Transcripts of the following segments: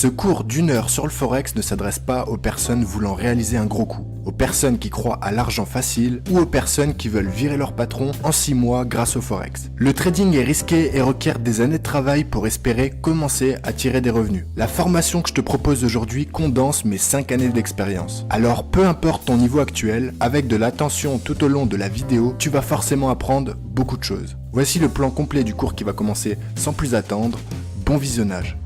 Ce cours d'1 heure sur le Forex ne s'adresse pas aux personnes voulant réaliser un gros coup, aux personnes qui croient à l'argent facile ou aux personnes qui veulent virer leur patron en 6 mois grâce au Forex. Le trading est risqué et requiert des années de travail pour espérer commencer à tirer des revenus. La formation que je te propose aujourd'hui condense mes 5 années d'expérience. Alors peu importe ton niveau actuel, avec de l'attention tout au long de la vidéo, tu vas forcément apprendre beaucoup de choses. Voici le plan complet du cours qui va commencer sans plus attendre. Bon visionnage.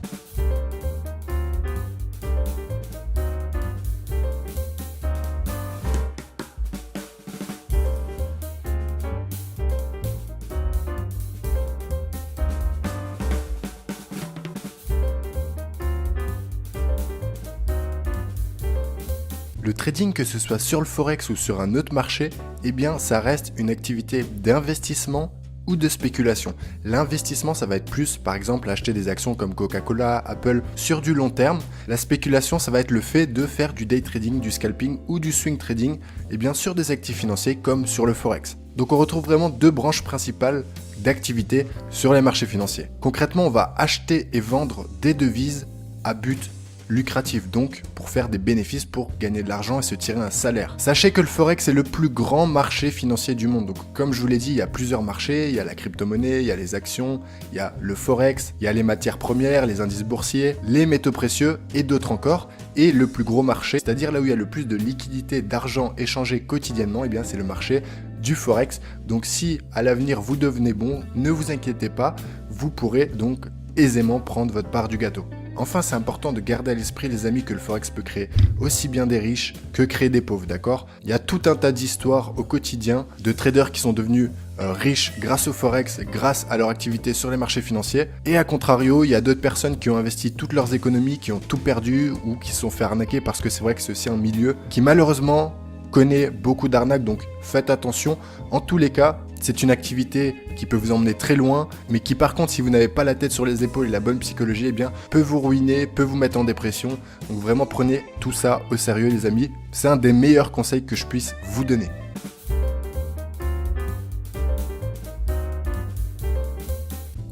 Le trading, que ce soit sur le Forex ou sur un autre marché, eh bien ça reste une activité d'investissement ou de spéculation. L'investissement, ça va être plus, par exemple, acheter des actions comme Coca-Cola, Apple, sur du long terme. La spéculation, ça va être le fait de faire du day trading, du scalping ou du swing trading, et bien sur des actifs financiers comme sur le Forex. Donc on retrouve vraiment deux branches principales d'activité sur les marchés financiers. Concrètement, on va acheter et vendre des devises à but lucratif, donc pour faire des bénéfices, pour gagner de l'argent et se tirer un salaire. Sachez que le Forex est le plus grand marché financier du monde. Donc comme je vous l'ai dit, il y a plusieurs marchés, il y a la crypto-monnaie, il y a les actions, il y a le Forex, il y a les matières premières, les indices boursiers, les métaux précieux et d'autres encore. Et le plus gros marché, c'est-à-dire là où il y a le plus de liquidités, d'argent échangé quotidiennement, eh bien c'est le marché du Forex. Donc si à l'avenir vous devenez bon, ne vous inquiétez pas, vous pourrez donc aisément prendre votre part du gâteau. Enfin, c'est important de garder à l'esprit, les amis, que le Forex peut créer aussi bien des riches que créer des pauvres, d'accord? Il y a tout un tas d'histoires au quotidien de traders qui sont devenus riches grâce au Forex, grâce à leur activité sur les marchés financiers. Et à contrario, il y a d'autres personnes qui ont investi toutes leurs économies, qui ont tout perdu ou qui se sont fait arnaquer, parce que c'est vrai que c'est aussi un milieu qui malheureusement connaît beaucoup d'arnaques, donc faites attention. En tous les cas, c'est une activité qui peut vous emmener très loin, mais qui par contre, si vous n'avez pas la tête sur les épaules et la bonne psychologie, eh bien, peut vous ruiner, peut vous mettre en dépression. Donc vraiment, prenez tout ça au sérieux, les amis. C'est un des meilleurs conseils que je puisse vous donner.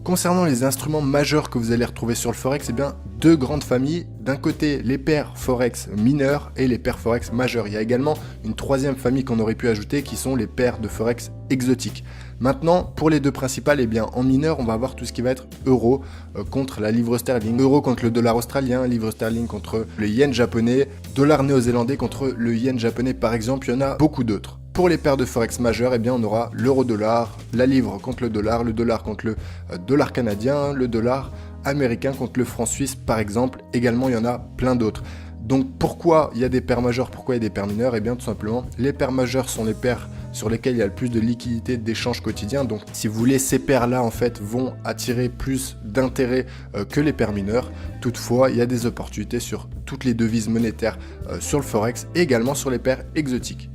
Concernant les instruments majeurs que vous allez retrouver sur le Forex, eh bien, deux grandes familles. D'un côté, les paires Forex mineurs et les paires Forex majeurs. Il y a également une troisième famille qu'on aurait pu ajouter, qui sont les paires de Forex exotiques. Maintenant, pour les deux principales, eh bien, en mineur, on va avoir tout ce qui va être euro contre la livre sterling, euro contre le dollar australien, livre sterling contre le yen japonais, dollar néo-zélandais contre le yen japonais par exemple. Il y en a beaucoup d'autres. Pour les paires de Forex majeures, eh bien, on aura l'euro-dollar, la livre contre le dollar contre le dollar canadien, le dollar américain contre le franc suisse par exemple. Également, il y en a plein d'autres. Donc pourquoi il y a des paires majeures, pourquoi il y a des paires mineures? Eh bien tout simplement, les paires majeures sont les paires sur lesquelles il y a le plus de liquidité d'échange quotidien. Donc si vous voulez, ces paires-là en fait vont attirer plus d'intérêt que les paires mineures. Toutefois, il y a des opportunités sur toutes les devises monétaires sur le Forex et également sur les paires exotiques.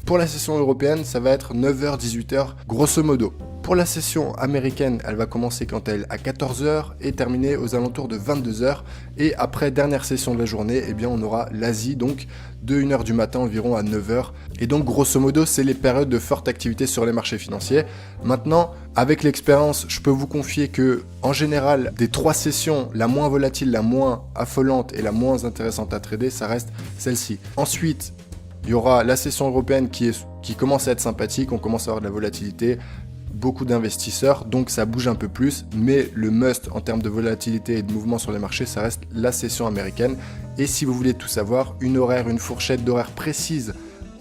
Pour la session européenne, ça va être 9h-18h grosso modo. Pour la session américaine, elle va commencer quant à elle à 14h et terminer aux alentours de 22h. Et après, dernière session de la journée, eh bien, on aura l'Asie, donc de 1h du matin environ à 9h. Et donc grosso modo, c'est les périodes de forte activité sur les marchés financiers. Maintenant, avec l'expérience, je peux vous confier que en général, des 3 sessions, la moins volatile, la moins affolante et la moins intéressante à trader, ça reste celle-ci. Ensuite, il y aura la session européenne qui commence à être sympathique, on commence à avoir de la volatilité, beaucoup d'investisseurs, donc ça bouge un peu plus, mais le must en termes de volatilité et de mouvement sur les marchés, ça reste la session américaine. Et si vous voulez tout savoir, une fourchette d'horaire précise,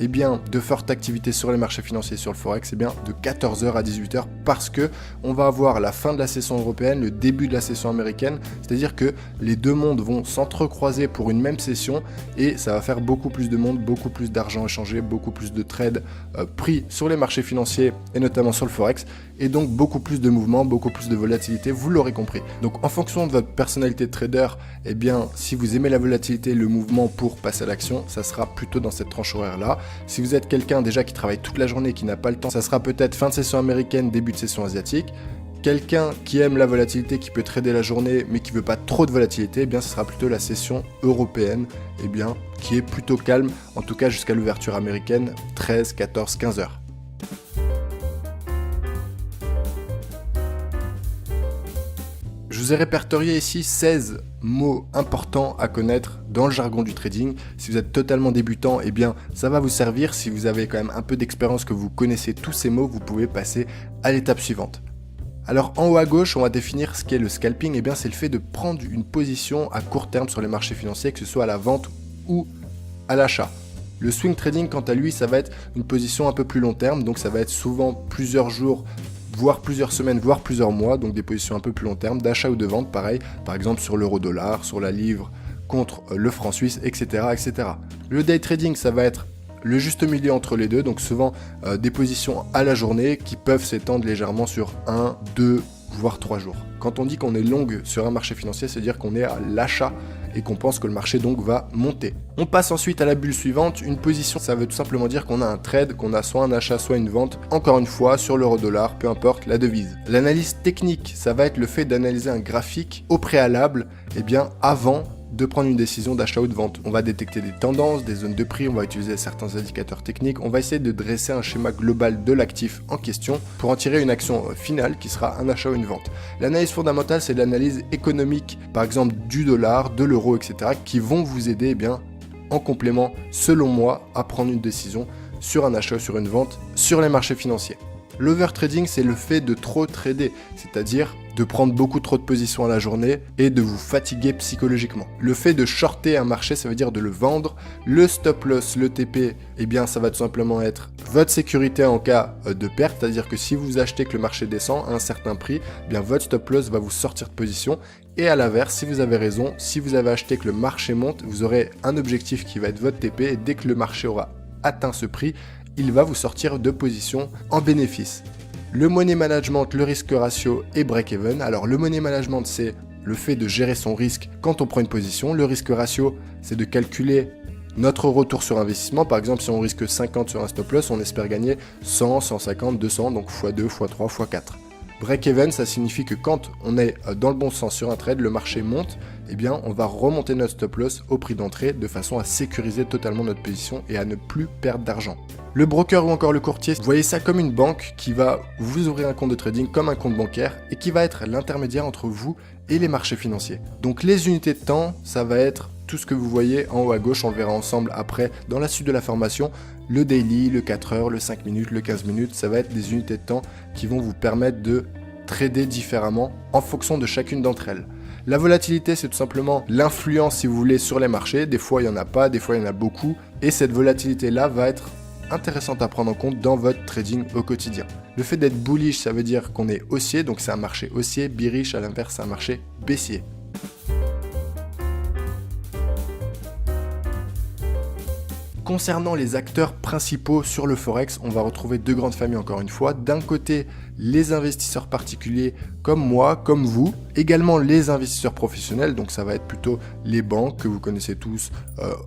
eh bien, de forte activité sur les marchés financiers, sur le Forex, eh bien, de 14h à 18h, parce que on va avoir la fin de la session européenne, le début de la session américaine, c'est-à-dire que les deux mondes vont s'entrecroiser pour une même session et ça va faire beaucoup plus de monde, beaucoup plus d'argent échangé, beaucoup plus de trades pris sur les marchés financiers et notamment sur le Forex, et donc beaucoup plus de mouvements, beaucoup plus de volatilité, vous l'aurez compris. Donc en fonction de votre personnalité de trader, eh bien, si vous aimez la volatilité, le mouvement pour passer à l'action, ça sera plutôt dans cette tranche horaire-là. Si vous êtes quelqu'un déjà qui travaille toute la journée, qui n'a pas le temps, ça sera peut-être fin de session américaine, début de session asiatique. Quelqu'un qui aime la volatilité, qui peut trader la journée, mais qui veut pas trop de volatilité, eh bien, ce sera plutôt la session européenne, eh bien, qui est plutôt calme, en tout cas jusqu'à l'ouverture américaine, 13, 14, 15 heures. Je vous ai répertorié ici 16 mots importants à connaître dans le jargon du trading. Si vous êtes totalement débutant, eh bien ça va vous servir. Si vous avez quand même un peu d'expérience, que vous connaissez tous ces mots, vous pouvez passer à l'étape suivante. Alors en haut à gauche, on va définir ce qu'est le scalping. Eh bien c'est le fait de prendre une position à court terme sur les marchés financiers, que ce soit à la vente ou à l'achat. Le swing trading, quant à lui, ça va être une position un peu plus long terme, donc ça va être souvent plusieurs jours, voire plusieurs semaines, voire plusieurs mois, donc des positions un peu plus long terme, d'achat ou de vente, pareil, par exemple sur l'euro-dollar, sur la livre contre le franc suisse, etc., etc. Le day trading, ça va être le juste milieu entre les deux, donc souvent des positions à la journée qui peuvent s'étendre légèrement sur 1, 2, voire 3 jours. Quand on dit qu'on est long sur un marché financier, c'est-à-dire qu'on est à l'achat et qu'on pense que le marché donc va monter. On passe ensuite à la bulle suivante. Une position, ça veut tout simplement dire qu'on a un trade, qu'on a soit un achat, soit une vente, encore une fois sur l'euro-dollar, peu importe la devise. L'analyse technique, ça va être le fait d'analyser un graphique au préalable, eh bien avant de prendre une décision d'achat ou de vente. On va détecter des tendances, des zones de prix, on va utiliser certains indicateurs techniques, on va essayer de dresser un schéma global de l'actif en question pour en tirer une action finale qui sera un achat ou une vente. L'analyse fondamentale, c'est l'analyse économique, par exemple du dollar, de l'euro, etc., qui vont vous aider eh bien, en complément, selon moi, à prendre une décision sur un achat ou sur une vente sur les marchés financiers. L'overtrading, c'est le fait de trop trader, c'est-à-dire de prendre beaucoup trop de positions à la journée et de vous fatiguer psychologiquement. Le fait de shorter un marché, ça veut dire de le vendre. Le stop loss, le TP, eh bien ça va tout simplement être votre sécurité en cas de perte, c'est-à-dire que si vous achetez que le marché descend à un certain prix, eh bien votre stop loss va vous sortir de position. Et à l'inverse, si vous avez raison, si vous avez acheté que le marché monte, vous aurez un objectif qui va être votre TP et dès que le marché aura atteint ce prix, il va vous sortir de position en bénéfice. Le money management, le risque ratio et break-even. Alors le money management, c'est le fait de gérer son risque quand on prend une position. Le risque ratio, c'est de calculer notre retour sur investissement. Par exemple, si on risque 50 sur un stop loss, on espère gagner 100, 150, 200, donc x2, x3, x4. Break-even, ça signifie que quand on est dans le bon sens sur un trade, le marché monte, eh bien on va remonter notre stop loss au prix d'entrée de façon à sécuriser totalement notre position et à ne plus perdre d'argent. Le broker ou encore le courtier, vous voyez ça comme une banque qui va vous ouvrir un compte de trading comme un compte bancaire et qui va être l'intermédiaire entre vous et les marchés financiers. Donc les unités de temps, ça va être tout ce que vous voyez en haut à gauche, on le verra ensemble après dans la suite de la formation. Le daily, le 4 heures, le 5 minutes, le 15 minutes, ça va être des unités de temps qui vont vous permettre de trader différemment en fonction de chacune d'entre elles. La volatilité, c'est tout simplement l'influence, si vous voulez, sur les marchés. Des fois, il n'y en a pas, des fois, il y en a beaucoup. Et cette volatilité-là va être intéressante à prendre en compte dans votre trading au quotidien. Le fait d'être bullish, ça veut dire qu'on est haussier, donc c'est un marché haussier. Bearish, à l'inverse, c'est un marché baissier. Concernant les acteurs principaux sur le Forex, on va retrouver deux grandes familles encore une fois. D'un côté, les investisseurs particuliers comme moi, comme vous. Également les investisseurs professionnels, donc ça va être plutôt les banques que vous connaissez tous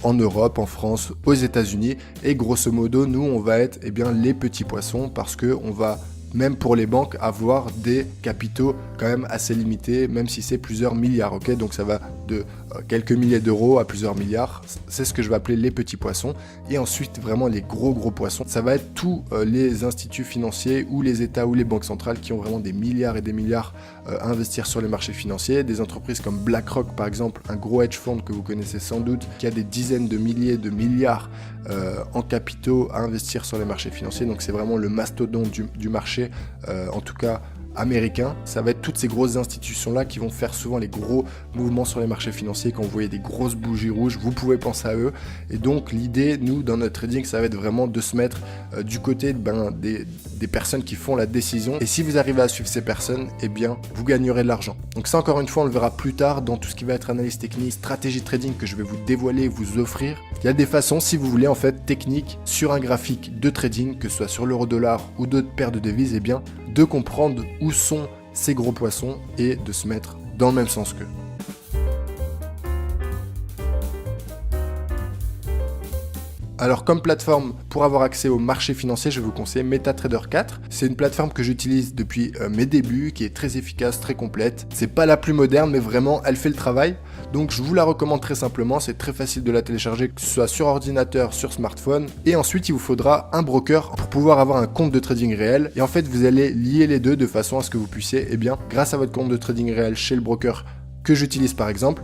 en Europe, en France, aux États-Unis. Et grosso modo, nous, on va être les petits poissons parce qu'on va, même pour les banques, avoir des capitaux quand même assez limités, même si c'est plusieurs milliards, ok? Donc ça va de quelques milliers d'euros à plusieurs milliards, c'est ce que je vais appeler les petits poissons. Et ensuite, vraiment les gros poissons, ça va être tous les instituts financiers ou les États ou les banques centrales qui ont vraiment des milliards et des milliards à investir sur les marchés financiers. Des entreprises comme BlackRock, par exemple, un gros hedge fund que vous connaissez sans doute, qui a des dizaines de milliers de milliards en capitaux à investir sur les marchés financiers. Donc c'est vraiment le mastodonte du marché, en tout cas américain. Ça va être toutes ces grosses institutions-là qui vont faire souvent les gros mouvements sur les marchés financiers. Quand vous voyez des grosses bougies rouges, vous pouvez penser à eux. Et donc l'idée, nous, dans notre trading, ça va être vraiment de se mettre du côté des personnes qui font la décision. Et si vous arrivez à suivre ces personnes, eh bien, vous gagnerez de l'argent. Donc ça, encore une fois, on le verra plus tard dans tout ce qui va être analyse technique, stratégie trading que je vais vous dévoiler, vous offrir. Il y a des façons, si vous voulez, en fait, techniques sur un graphique de trading, que ce soit sur l'euro-dollar ou d'autres paires de devises, eh bien, de comprendre où sont ces gros poissons et de se mettre dans le même sens qu'eux. Alors comme plateforme pour avoir accès au marché financier, je vous conseille MetaTrader 4. C'est une plateforme que j'utilise depuis mes débuts, qui est très efficace, très complète. C'est pas la plus moderne, mais vraiment elle fait le travail. Donc je vous la recommande très simplement, c'est très facile de la télécharger, que ce soit sur ordinateur, sur smartphone. Et ensuite il vous faudra un broker pour pouvoir avoir un compte de trading réel. Et en fait vous allez lier les deux de façon à ce que vous puissiez, grâce à votre compte de trading réel chez le broker que j'utilise par exemple,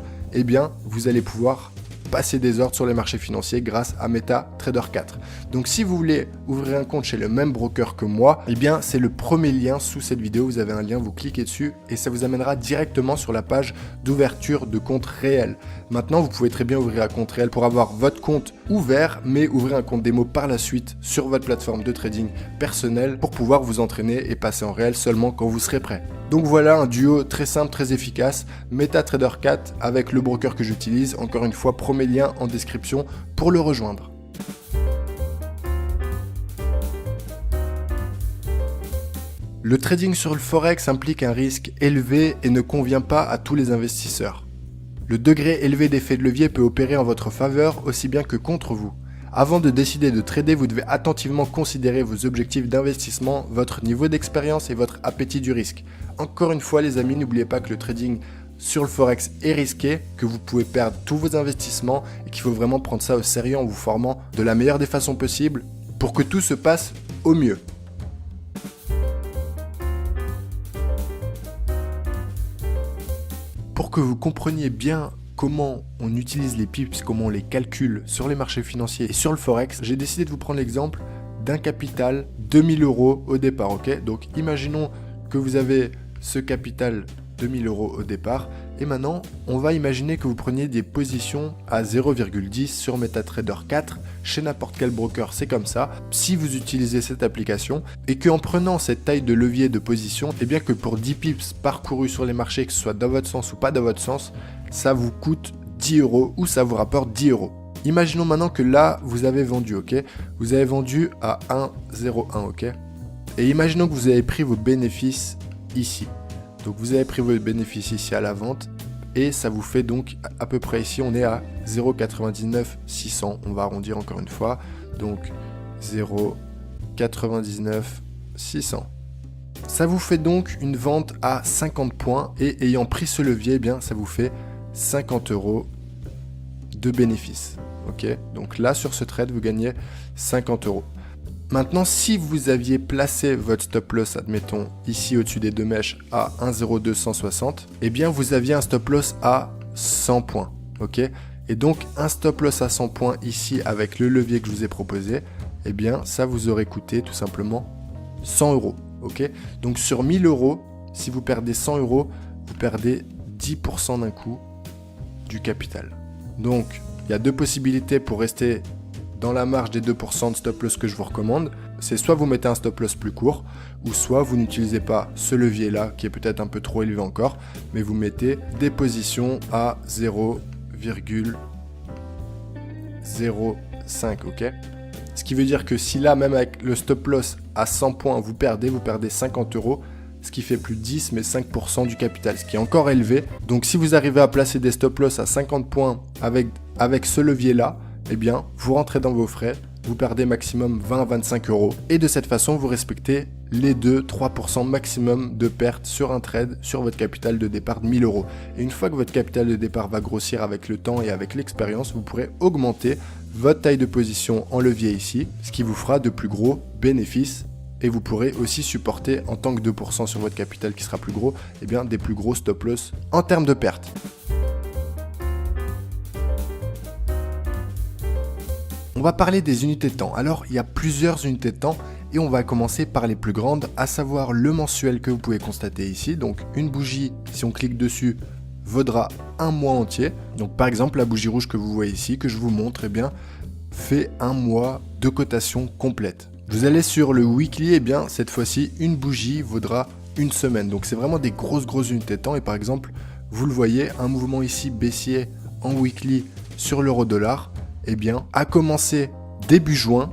vous allez pouvoir passer des ordres sur les marchés financiers grâce à MetaTrader 4. Donc si vous voulez ouvrir un compte chez le même broker que moi, c'est le premier lien sous cette vidéo. Vous avez un lien, vous cliquez dessus et ça vous amènera directement sur la page d'ouverture de compte réel. Maintenant, vous pouvez très bien ouvrir un compte réel pour avoir votre compte ouvert, mais ouvrir un compte démo par la suite sur votre plateforme de trading personnel pour pouvoir vous entraîner et passer en réel seulement quand vous serez prêt. Donc voilà un duo très simple, très efficace, MetaTrader 4 avec le broker que j'utilise. Encore une fois, premier lien en description pour le rejoindre. Le trading sur le Forex implique un risque élevé et ne convient pas à tous les investisseurs. Le degré élevé d'effet de levier peut opérer en votre faveur aussi bien que contre vous. Avant de décider de trader, vous devez attentivement considérer vos objectifs d'investissement, votre niveau d'expérience et votre appétit du risque. Encore une fois les amis, n'oubliez pas que le trading sur le Forex est risqué, que vous pouvez perdre tous vos investissements et qu'il faut vraiment prendre ça au sérieux en vous formant de la meilleure des façons possibles pour que tout se passe au mieux. Pour que vous compreniez bien comment on utilise les pips, comment on les calcule sur les marchés financiers et sur le Forex, j'ai décidé de vous prendre l'exemple d'un capital 2000 € au départ, ok? Donc imaginons que vous avez ce capital 2000 € au départ et maintenant on va imaginer que vous preniez des positions à 0,10 sur MetaTrader 4 chez n'importe quel broker, c'est comme ça si vous utilisez cette application et qu'en prenant cette taille de levier de position, que pour 10 pips parcourus sur les marchés, que ce soit dans votre sens ou pas dans votre sens, ça vous coûte 10 € ou ça vous rapporte 10 €. Imaginons maintenant que là vous avez vendu, ok? Vous avez vendu à 1,01, ok? Et imaginons que vous avez pris vos bénéfices ici. Donc vous avez pris vos bénéfices ici à la vente et ça vous fait donc à peu près ici, on est à 0,99 600, on va arrondir encore une fois, donc 0,99 600. Ça vous fait donc une vente à 50 points et ayant pris ce levier, ça vous fait 50 € de bénéfices. Ok, donc là sur ce trade, vous gagnez 50 €. Maintenant, si vous aviez placé votre stop loss, admettons, ici au-dessus des deux mèches à 1,0260, vous aviez un stop loss à 100 points. Ok, et donc un stop loss à 100 points ici avec le levier que je vous ai proposé, ça vous aurait coûté tout simplement 100 €. Ok, donc sur 1000 €, si vous perdez 100 €, vous perdez 10% d'un coup du capital. Donc, il y a deux possibilités pour rester dans la marge des 2% de stop loss que je vous recommande. C'est soit vous mettez un stop loss plus court, ou soit vous n'utilisez pas ce levier là, qui est peut-être un peu trop élevé encore, mais vous mettez des positions à 0,05, ok? Ce qui veut dire que si là, même avec le stop loss à 100 points, vous perdez 50 €, ce qui fait plus 10 mais 5% du capital, ce qui est encore élevé. Donc si vous arrivez à placer des stop loss à 50 points avec ce levier là, vous rentrez dans vos frais, vous perdez maximum 20 à 25 € et de cette façon vous respectez les 2-3% maximum de pertes sur un trade sur votre capital de départ de 1000 €. Et une fois que votre capital de départ va grossir avec le temps et avec l'expérience, vous pourrez augmenter votre taille de position en levier ici, ce qui vous fera de plus gros bénéfices. Et vous pourrez aussi supporter en tant que 2% sur votre capital qui sera plus gros, des plus gros stop loss en termes de pertes. On va parler des unités de temps. Alors, il y a plusieurs unités de temps et on va commencer par les plus grandes, à savoir le mensuel que vous pouvez constater ici. Donc, une bougie, si on clique dessus, vaudra un mois entier. Donc, par exemple, la bougie rouge que vous voyez ici, que je vous montre, fait un mois de cotation complète. Vous allez sur le weekly, cette fois-ci, une bougie vaudra une semaine. Donc, c'est vraiment des grosses unités de temps. Et par exemple, vous le voyez, un mouvement ici baissier en weekly sur l'euro-dollar, a commencé début juin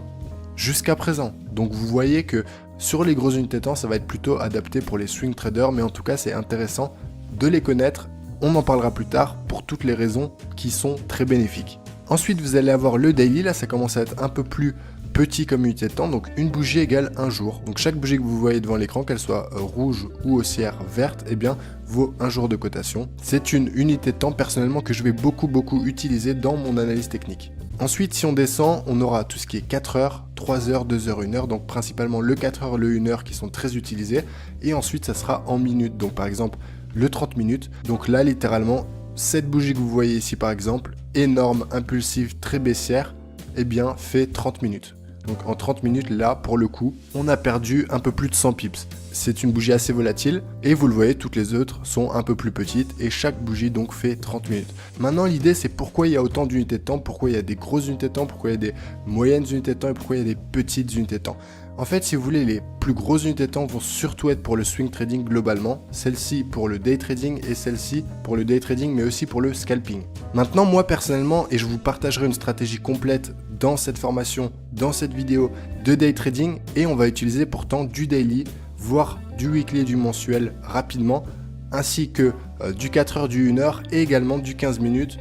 jusqu'à présent. Donc vous voyez que sur les grosses unités de temps, ça va être plutôt adapté pour les swing traders, mais en tout cas c'est intéressant de les connaître. On en parlera plus tard pour toutes les raisons qui sont très bénéfiques. Ensuite, vous allez avoir le daily, là ça commence à être un peu plus petit comme unité de temps, donc une bougie égale un jour. Donc chaque bougie que vous voyez devant l'écran, qu'elle soit rouge ou haussière verte, eh bien vaut un jour de cotation. C'est une unité de temps personnellement que je vais beaucoup utiliser dans mon analyse technique. Ensuite, si on descend, on aura tout ce qui est 4 heures, 3 heures, 2 heures, 1 heure, donc principalement le 4 heures, le 1 heure qui sont très utilisés, et ensuite ça sera en minutes, donc par exemple le 30 minutes, donc là littéralement, cette bougie que vous voyez ici par exemple, énorme, impulsive, très baissière, eh bien fait 30 minutes. Donc en 30 minutes, là, pour le coup, on a perdu un peu plus de 100 pips. C'est une bougie assez volatile, et vous le voyez, toutes les autres sont un peu plus petites, et chaque bougie donc fait 30 minutes. Maintenant, l'idée, c'est pourquoi il y a autant d'unités de temps, pourquoi il y a des grosses unités de temps, pourquoi il y a des moyennes unités de temps, et pourquoi il y a des petites unités de temps. En fait, si vous voulez, les plus grosses unités de temps vont surtout être pour le swing trading globalement, celle-ci pour le day trading et celle-ci pour le day trading mais aussi pour le scalping. Maintenant, moi personnellement, et je vous partagerai une stratégie complète dans cette formation, dans cette vidéo de day trading, et on va utiliser pourtant du daily, voire du weekly et du mensuel rapidement, ainsi que du 4 heures, du 1 heure et également du 15 minutes,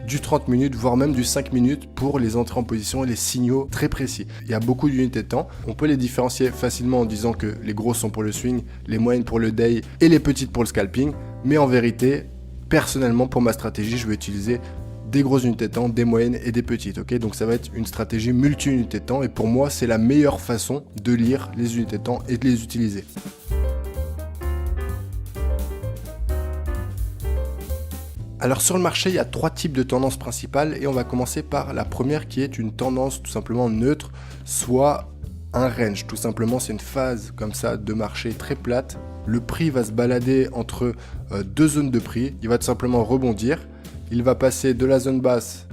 du 30 minutes, voire même du 5 minutes pour les entrées en position et les signaux très précis. Il y a beaucoup d'unités de temps. On peut les différencier facilement en disant que les grosses sont pour le swing, les moyennes pour le day et les petites pour le scalping. Mais en vérité, personnellement, pour ma stratégie, je vais utiliser des grosses unités de temps, des moyennes et des petites. Ok, donc ça va être une stratégie multi-unités de temps et pour moi, c'est la meilleure façon de lire les unités de temps et de les utiliser. Alors sur le marché, il y a 3 types de tendances principales et on va commencer par la première qui est une tendance tout simplement neutre, soit un range. Tout simplement, c'est une phase comme ça de marché très plate. Le prix va se balader entre deux zones de prix. Il va tout simplement rebondir. Il va passer de la zone basse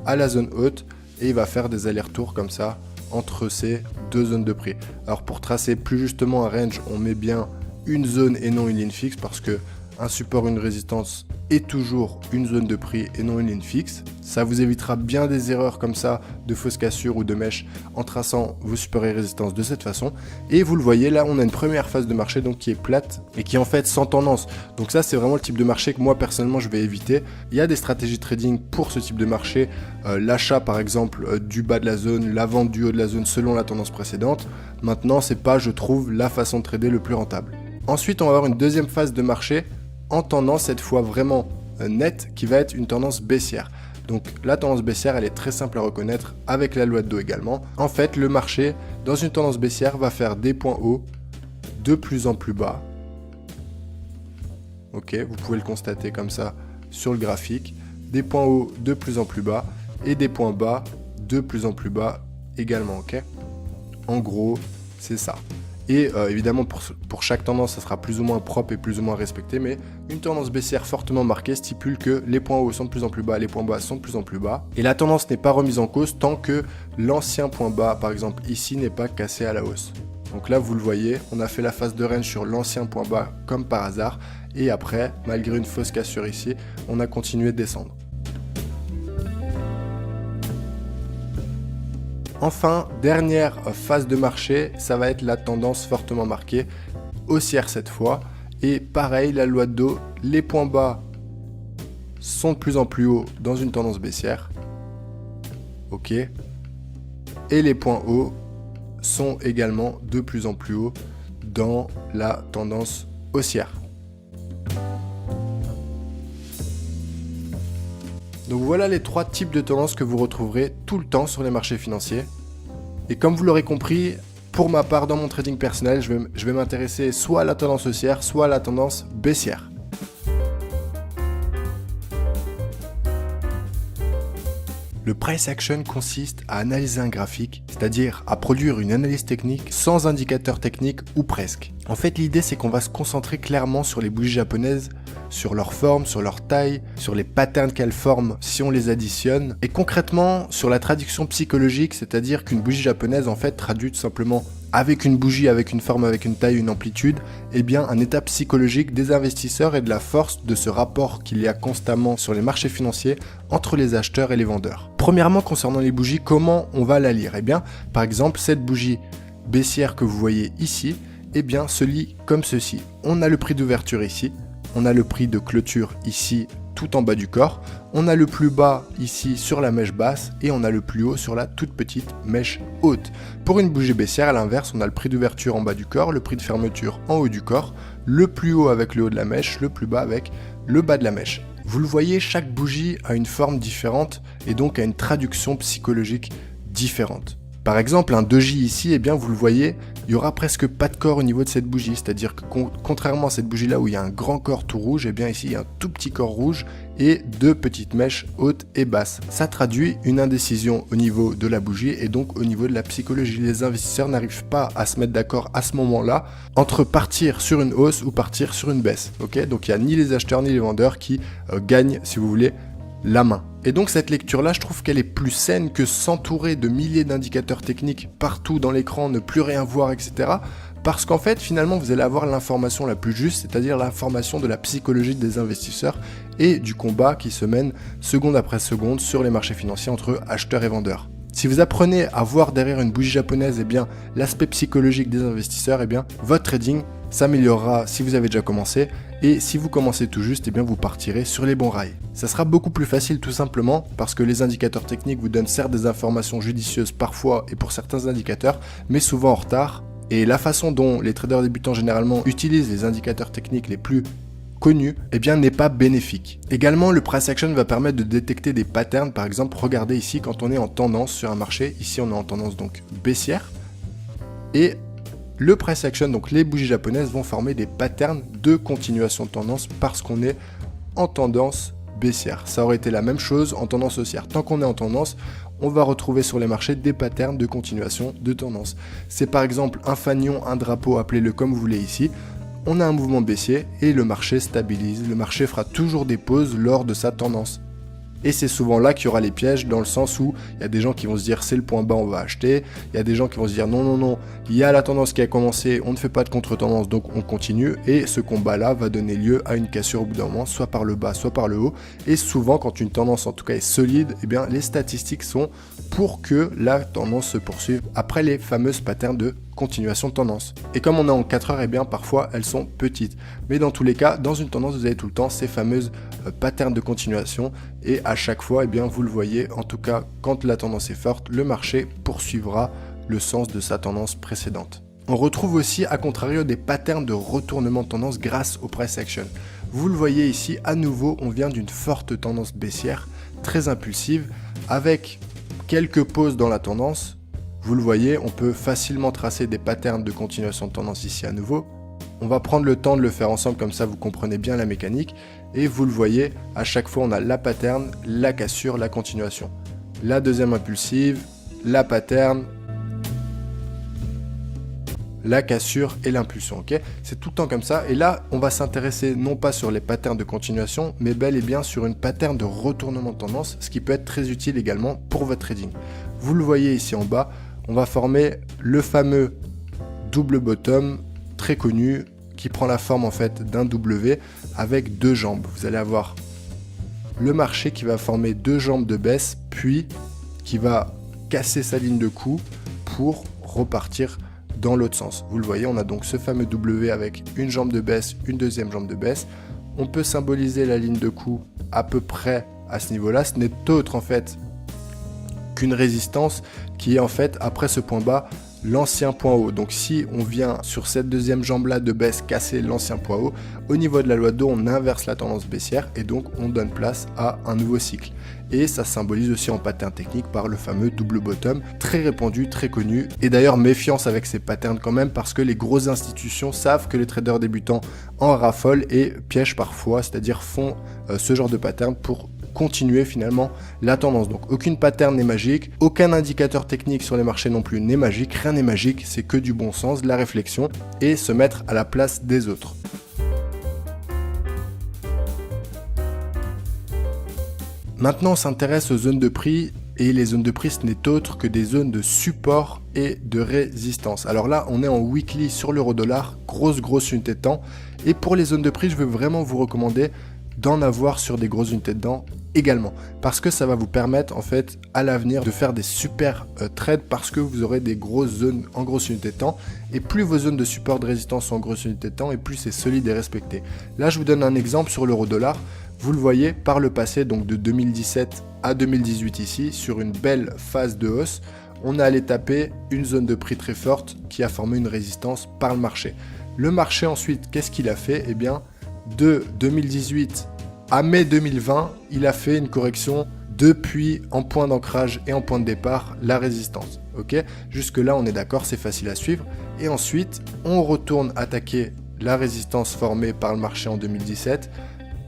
à la zone haute et il va faire des allers-retours comme ça entre ces deux zones de prix. Alors pour tracer plus justement un range, on met bien une zone et non une ligne fixe parce que un support, une résistance est toujours une zone de prix et non une ligne fixe. Ça vous évitera bien des erreurs comme ça, de fausses cassures ou de mèches en traçant vos supports et résistances de cette façon. Et vous le voyez, là on a une première phase de marché donc qui est plate et qui est en fait sans tendance. Donc ça c'est vraiment le type de marché que moi personnellement je vais éviter. Il y a des stratégies trading pour ce type de marché. L'achat par exemple du bas de la zone, la vente du haut de la zone selon la tendance précédente. Maintenant c'est pas, je trouve, la façon de trader le plus rentable. Ensuite on va avoir une deuxième phase de marché en tendance cette fois vraiment nette qui va être une tendance baissière. Donc la tendance baissière elle est très simple à reconnaître avec la loi de dos également. En fait le marché dans une tendance baissière va faire des points hauts de plus en plus bas. Ok, vous pouvez le constater comme ça sur le graphique. Des points hauts de plus en plus bas et des points bas de plus en plus bas également. Ok, en gros c'est ça. Et évidemment, pour chaque tendance, ça sera plus ou moins propre et plus ou moins respecté, mais une tendance baissière fortement marquée stipule que les points hauts sont de plus en plus bas, les points bas sont de plus en plus bas. Et la tendance n'est pas remise en cause tant que l'ancien point bas, par exemple ici, n'est pas cassé à la hausse. Donc là, vous le voyez, on a fait la phase de range sur l'ancien point bas comme par hasard. Et après, malgré une fausse cassure ici, on a continué de descendre. Enfin, dernière phase de marché, ça va être la tendance fortement marquée, haussière cette fois. Et pareil, la loi de dos, les points bas sont de plus en plus hauts dans une tendance baissière. Ok. Et les points hauts sont également de plus en plus hauts dans la tendance haussière. Donc voilà les 3 types de tendances que vous retrouverez tout le temps sur les marchés financiers. Et comme vous l'aurez compris, pour ma part dans mon trading personnel, je vais m'intéresser soit à la tendance haussière, soit à la tendance baissière. Le price action consiste à analyser un graphique, c'est-à-dire à produire une analyse technique sans indicateur technique ou presque. En fait, l'idée c'est qu'on va se concentrer clairement sur les bougies japonaises, sur leur forme, sur leur taille, sur les patterns qu'elles forment si on les additionne, et concrètement sur la traduction psychologique, c'est-à-dire qu'une bougie japonaise en fait traduit tout simplement avec une bougie, avec une forme, avec une taille, une amplitude, eh bien un état psychologique des investisseurs et de la force de ce rapport qu'il y a constamment sur les marchés financiers entre les acheteurs et les vendeurs. Premièrement, concernant les bougies, comment on va la lire? Eh bien, par exemple, cette bougie baissière que vous voyez ici, eh bien, se lit comme ceci. On a le prix d'ouverture ici, on a le prix de clôture ici tout en bas du corps. On a le plus bas ici sur la mèche basse et on a le plus haut sur la toute petite mèche haute. Pour une bougie baissière, à l'inverse, on a le prix d'ouverture en bas du corps, le prix de fermeture en haut du corps, le plus haut avec le haut de la mèche, le plus bas avec le bas de la mèche. Vous le voyez, chaque bougie a une forme différente et donc a une traduction psychologique différente. Par exemple, un doji ici, eh bien, vous le voyez, il n'y aura presque pas de corps au niveau de cette bougie. C'est-à-dire que contrairement à cette bougie-là où il y a un grand corps tout rouge, eh bien ici, il y a un tout petit corps rouge et deux petites mèches hautes et basses. Ça traduit une indécision au niveau de la bougie et donc au niveau de la psychologie. Les investisseurs n'arrivent pas à se mettre d'accord à ce moment-là entre partir sur une hausse ou partir sur une baisse. Okay, donc il n'y a ni les acheteurs ni les vendeurs qui gagnent, si vous voulez, la main. Et donc cette lecture-là, je trouve qu'elle est plus saine que s'entourer de milliers d'indicateurs techniques partout dans l'écran, ne plus rien voir, etc. Parce qu'en fait, finalement, vous allez avoir l'information la plus juste, c'est-à-dire l'information de la psychologie des investisseurs et du combat qui se mène seconde après seconde sur les marchés financiers entre acheteurs et vendeurs. Si vous apprenez à voir derrière une bougie japonaise, eh bien, l'aspect psychologique des investisseurs, eh bien, votre trading s'améliorera si vous avez déjà commencé, et si vous commencez tout juste, eh bien, vous partirez sur les bons rails. Ça sera beaucoup plus facile tout simplement parce que les indicateurs techniques vous donnent certes des informations judicieuses parfois et pour certains indicateurs, mais souvent en retard. Et la façon dont les traders débutants généralement utilisent les indicateurs techniques les plus connus, eh bien, n'est pas bénéfique. Également, le price action va permettre de détecter des patterns. Par exemple, regardez ici quand on est en tendance sur un marché. Ici, on est en tendance donc baissière. Et le price action, donc les bougies japonaises, vont former des patterns de continuation de tendance parce qu'on est en tendance baissière. Ça aurait été la même chose en tendance haussière. Tant qu'on est en tendance, on va retrouver sur les marchés des patterns de continuation de tendance. C'est par exemple un fanion, un drapeau, appelez-le comme vous voulez ici. On a un mouvement baissier et le marché stabilise. Le marché fera toujours des pauses lors de sa tendance. Et c'est souvent là qu'il y aura les pièges, dans le sens où il y a des gens qui vont se dire c'est le point bas, on va acheter. Il y a des gens qui vont se dire non, il y a la tendance qui a commencé, on ne fait pas de contre-tendance, donc on continue. Et ce combat-là va donner lieu à une cassure au bout d'un moment, soit par le bas, soit par le haut. Et souvent, quand une tendance en tout cas est solide, eh bien, les statistiques sont pour que la tendance se poursuive après les fameuses patterns de continuation de tendance. Et comme on est en 4 heures, eh bien parfois elles sont petites. Mais dans tous les cas, dans une tendance, vous avez tout le temps ces fameuses patterns de continuation et à chaque fois, eh bien vous le voyez, en tout cas quand la tendance est forte, le marché poursuivra le sens de sa tendance précédente. On retrouve aussi à contrario des patterns de retournement de tendance grâce au price action. Vous le voyez ici, à nouveau, on vient d'une forte tendance baissière, très impulsive, avec quelques pauses dans la tendance. Vous le voyez, on peut facilement tracer des patterns de continuation de tendance ici à nouveau. On va prendre le temps de le faire ensemble, comme ça vous comprenez bien la mécanique. Et vous le voyez, à chaque fois on a la pattern, la cassure, la continuation. La deuxième impulsive, la pattern, la cassure et l'impulsion. Okay, c'est tout le temps comme ça. Et là, on va s'intéresser non pas sur les patterns de continuation, mais bel et bien sur une pattern de retournement de tendance, ce qui peut être très utile également pour votre trading. Vous le voyez ici en bas, on va former le fameux double bottom très connu qui prend la forme en fait d'un W avec deux jambes. Vous allez avoir le marché qui va former deux jambes de baisse puis qui va casser sa ligne de coup pour repartir dans l'autre sens. Vous le voyez, on a donc ce fameux W avec une jambe de baisse, une deuxième jambe de baisse. On peut symboliser la ligne de coup à peu près à ce niveau-là. Ce n'est autre en fait qu'une résistance qui est en fait après ce point bas l'ancien point haut. Donc si on vient sur cette deuxième jambe là de baisse casser l'ancien point haut, au niveau de la loi de dos on inverse la tendance baissière et donc on donne place à un nouveau cycle. Et ça symbolise aussi en pattern technique par le fameux double bottom, très répandu, très connu. Et d'ailleurs méfiance avec ces patterns quand même parce que les grosses institutions savent que les traders débutants en raffolent et piègent parfois, c'est-à-dire font ce genre de pattern pour continuer finalement la tendance. Donc aucune pattern n'est magique, aucun indicateur technique sur les marchés non plus n'est magique, rien n'est magique, c'est que du bon sens, de la réflexion et se mettre à la place des autres. Maintenant on s'intéresse aux zones de prix et les zones de prix ce n'est autre que des zones de support et de résistance. Alors là on est en weekly sur l'euro dollar, grosse unité de temps et pour les zones de prix je veux vraiment vous recommander d'en avoir sur des grosses unités de temps également, parce que ça va vous permettre en fait à l'avenir de faire des super trades, parce que vous aurez des grosses zones en grosses unités de temps, et plus vos zones de support de résistance sont en grosses unités de temps, et plus c'est solide et respecté. Là je vous donne un exemple sur l'euro-dollar. Vous le voyez par le passé, donc de 2017 à 2018 ici, sur une belle phase de hausse, on est allé taper une zone de prix très forte qui a formé une résistance par le marché. Le marché ensuite, qu'est-ce qu'il a fait? Eh bien, de 2018 à mai 2020, il a fait une correction depuis en point d'ancrage et en point de départ, la résistance. Ok, jusque là on est d'accord, c'est facile à suivre. Et ensuite, on retourne attaquer la résistance formée par le marché en 2017,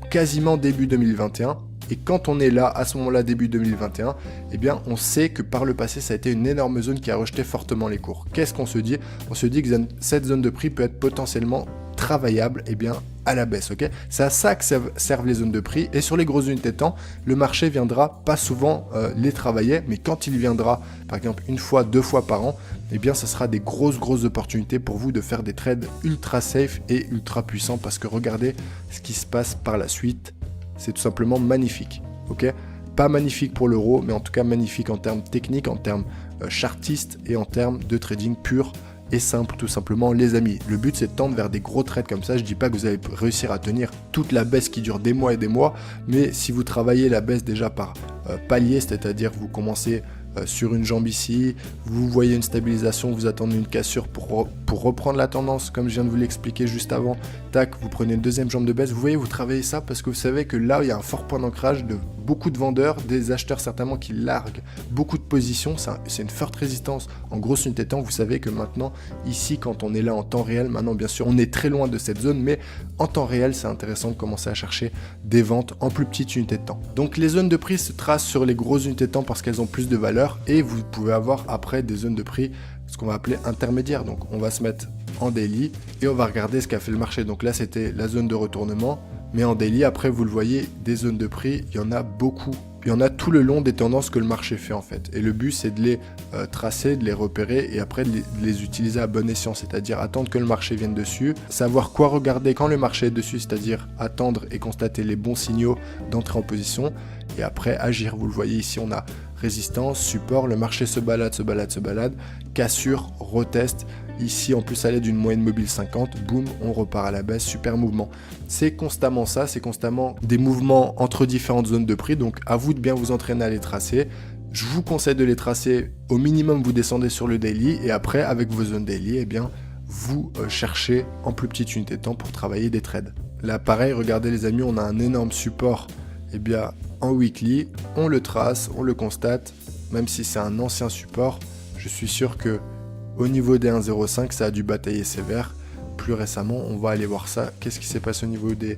quasiment début 2021. Et quand on est là, à ce moment-là, début 2021, eh bien, on sait que par le passé, ça a été une énorme zone qui a rejeté fortement les cours. Qu'est-ce qu'on se dit? On se dit que cette zone de prix peut être potentiellement travaillable, eh bien, à la baisse, ok? C'est à ça que servent les zones de prix. Et sur les grosses unités de temps, le marché viendra pas souvent les travailler, mais quand il viendra, par exemple, une fois, 2 fois par an, eh bien, ça sera des grosses opportunités pour vous de faire des trades ultra safe et ultra puissants, parce que regardez ce qui se passe par la suite. C'est tout simplement magnifique, ok? Pas magnifique pour l'euro, mais en tout cas magnifique en termes techniques, en termes chartistes et en termes de trading pur et simple, tout simplement, les amis. Le but, c'est de tendre vers des gros trades comme ça. Je dis pas que vous allez réussir à tenir toute la baisse qui dure des mois et des mois, mais si vous travaillez la baisse déjà par palier, c'est-à-dire vous commencez sur une jambe ici, vous voyez une stabilisation, vous attendez une cassure pour reprendre la tendance, comme je viens de vous l'expliquer juste avant, tac, vous prenez une deuxième jambe de baisse, vous voyez, vous travaillez ça parce que vous savez que là, il y a un fort point d'ancrage de beaucoup de vendeurs, des acheteurs certainement qui larguent beaucoup de positions, c'est une forte résistance en grosse unité de temps. Vous savez que maintenant, ici, quand on est là en temps réel, maintenant bien sûr, on est très loin de cette zone, mais en temps réel, c'est intéressant de commencer à chercher des ventes en plus petites unités de temps. Donc les zones de prix se tracent sur les grosses unités de temps parce qu'elles ont plus de valeur, et vous pouvez avoir après des zones de prix, ce qu'on va appeler intermédiaires. Donc on va se mettre en daily et on va regarder ce qu'a fait le marché. Donc là, c'était la zone de retournement. Mais en daily, après, vous le voyez, des zones de prix, il y en a beaucoup. Il y en a tout le long des tendances que le marché fait en fait. Et le but, c'est de les tracer, de les repérer et après de les utiliser à bon escient. C'est-à-dire attendre que le marché vienne dessus, savoir quoi regarder quand le marché est dessus, c'est-à-dire attendre et constater les bons signaux d'entrée en position. Et après, agir. Vous le voyez ici, on a résistance, support, le marché se balade, cassure, reteste. Ici, en plus, à l'aide d'une moyenne mobile 50, boum, on repart à la baisse, super mouvement. C'est constamment ça, c'est constamment des mouvements entre différentes zones de prix, donc à vous de bien vous entraîner à les tracer. Je vous conseille de les tracer, au minimum vous descendez sur le daily, et après, avec vos zones daily, eh bien, vous cherchez en plus petite unité de temps pour travailler des trades. Là, pareil, regardez les amis, on a un énorme support, eh bien, en weekly, on le trace, on le constate, même si c'est un ancien support, je suis sûr que au niveau des 1,05, ça a dû batailler sévère. Plus récemment, on va aller voir ça. Qu'est-ce qui s'est passé au niveau des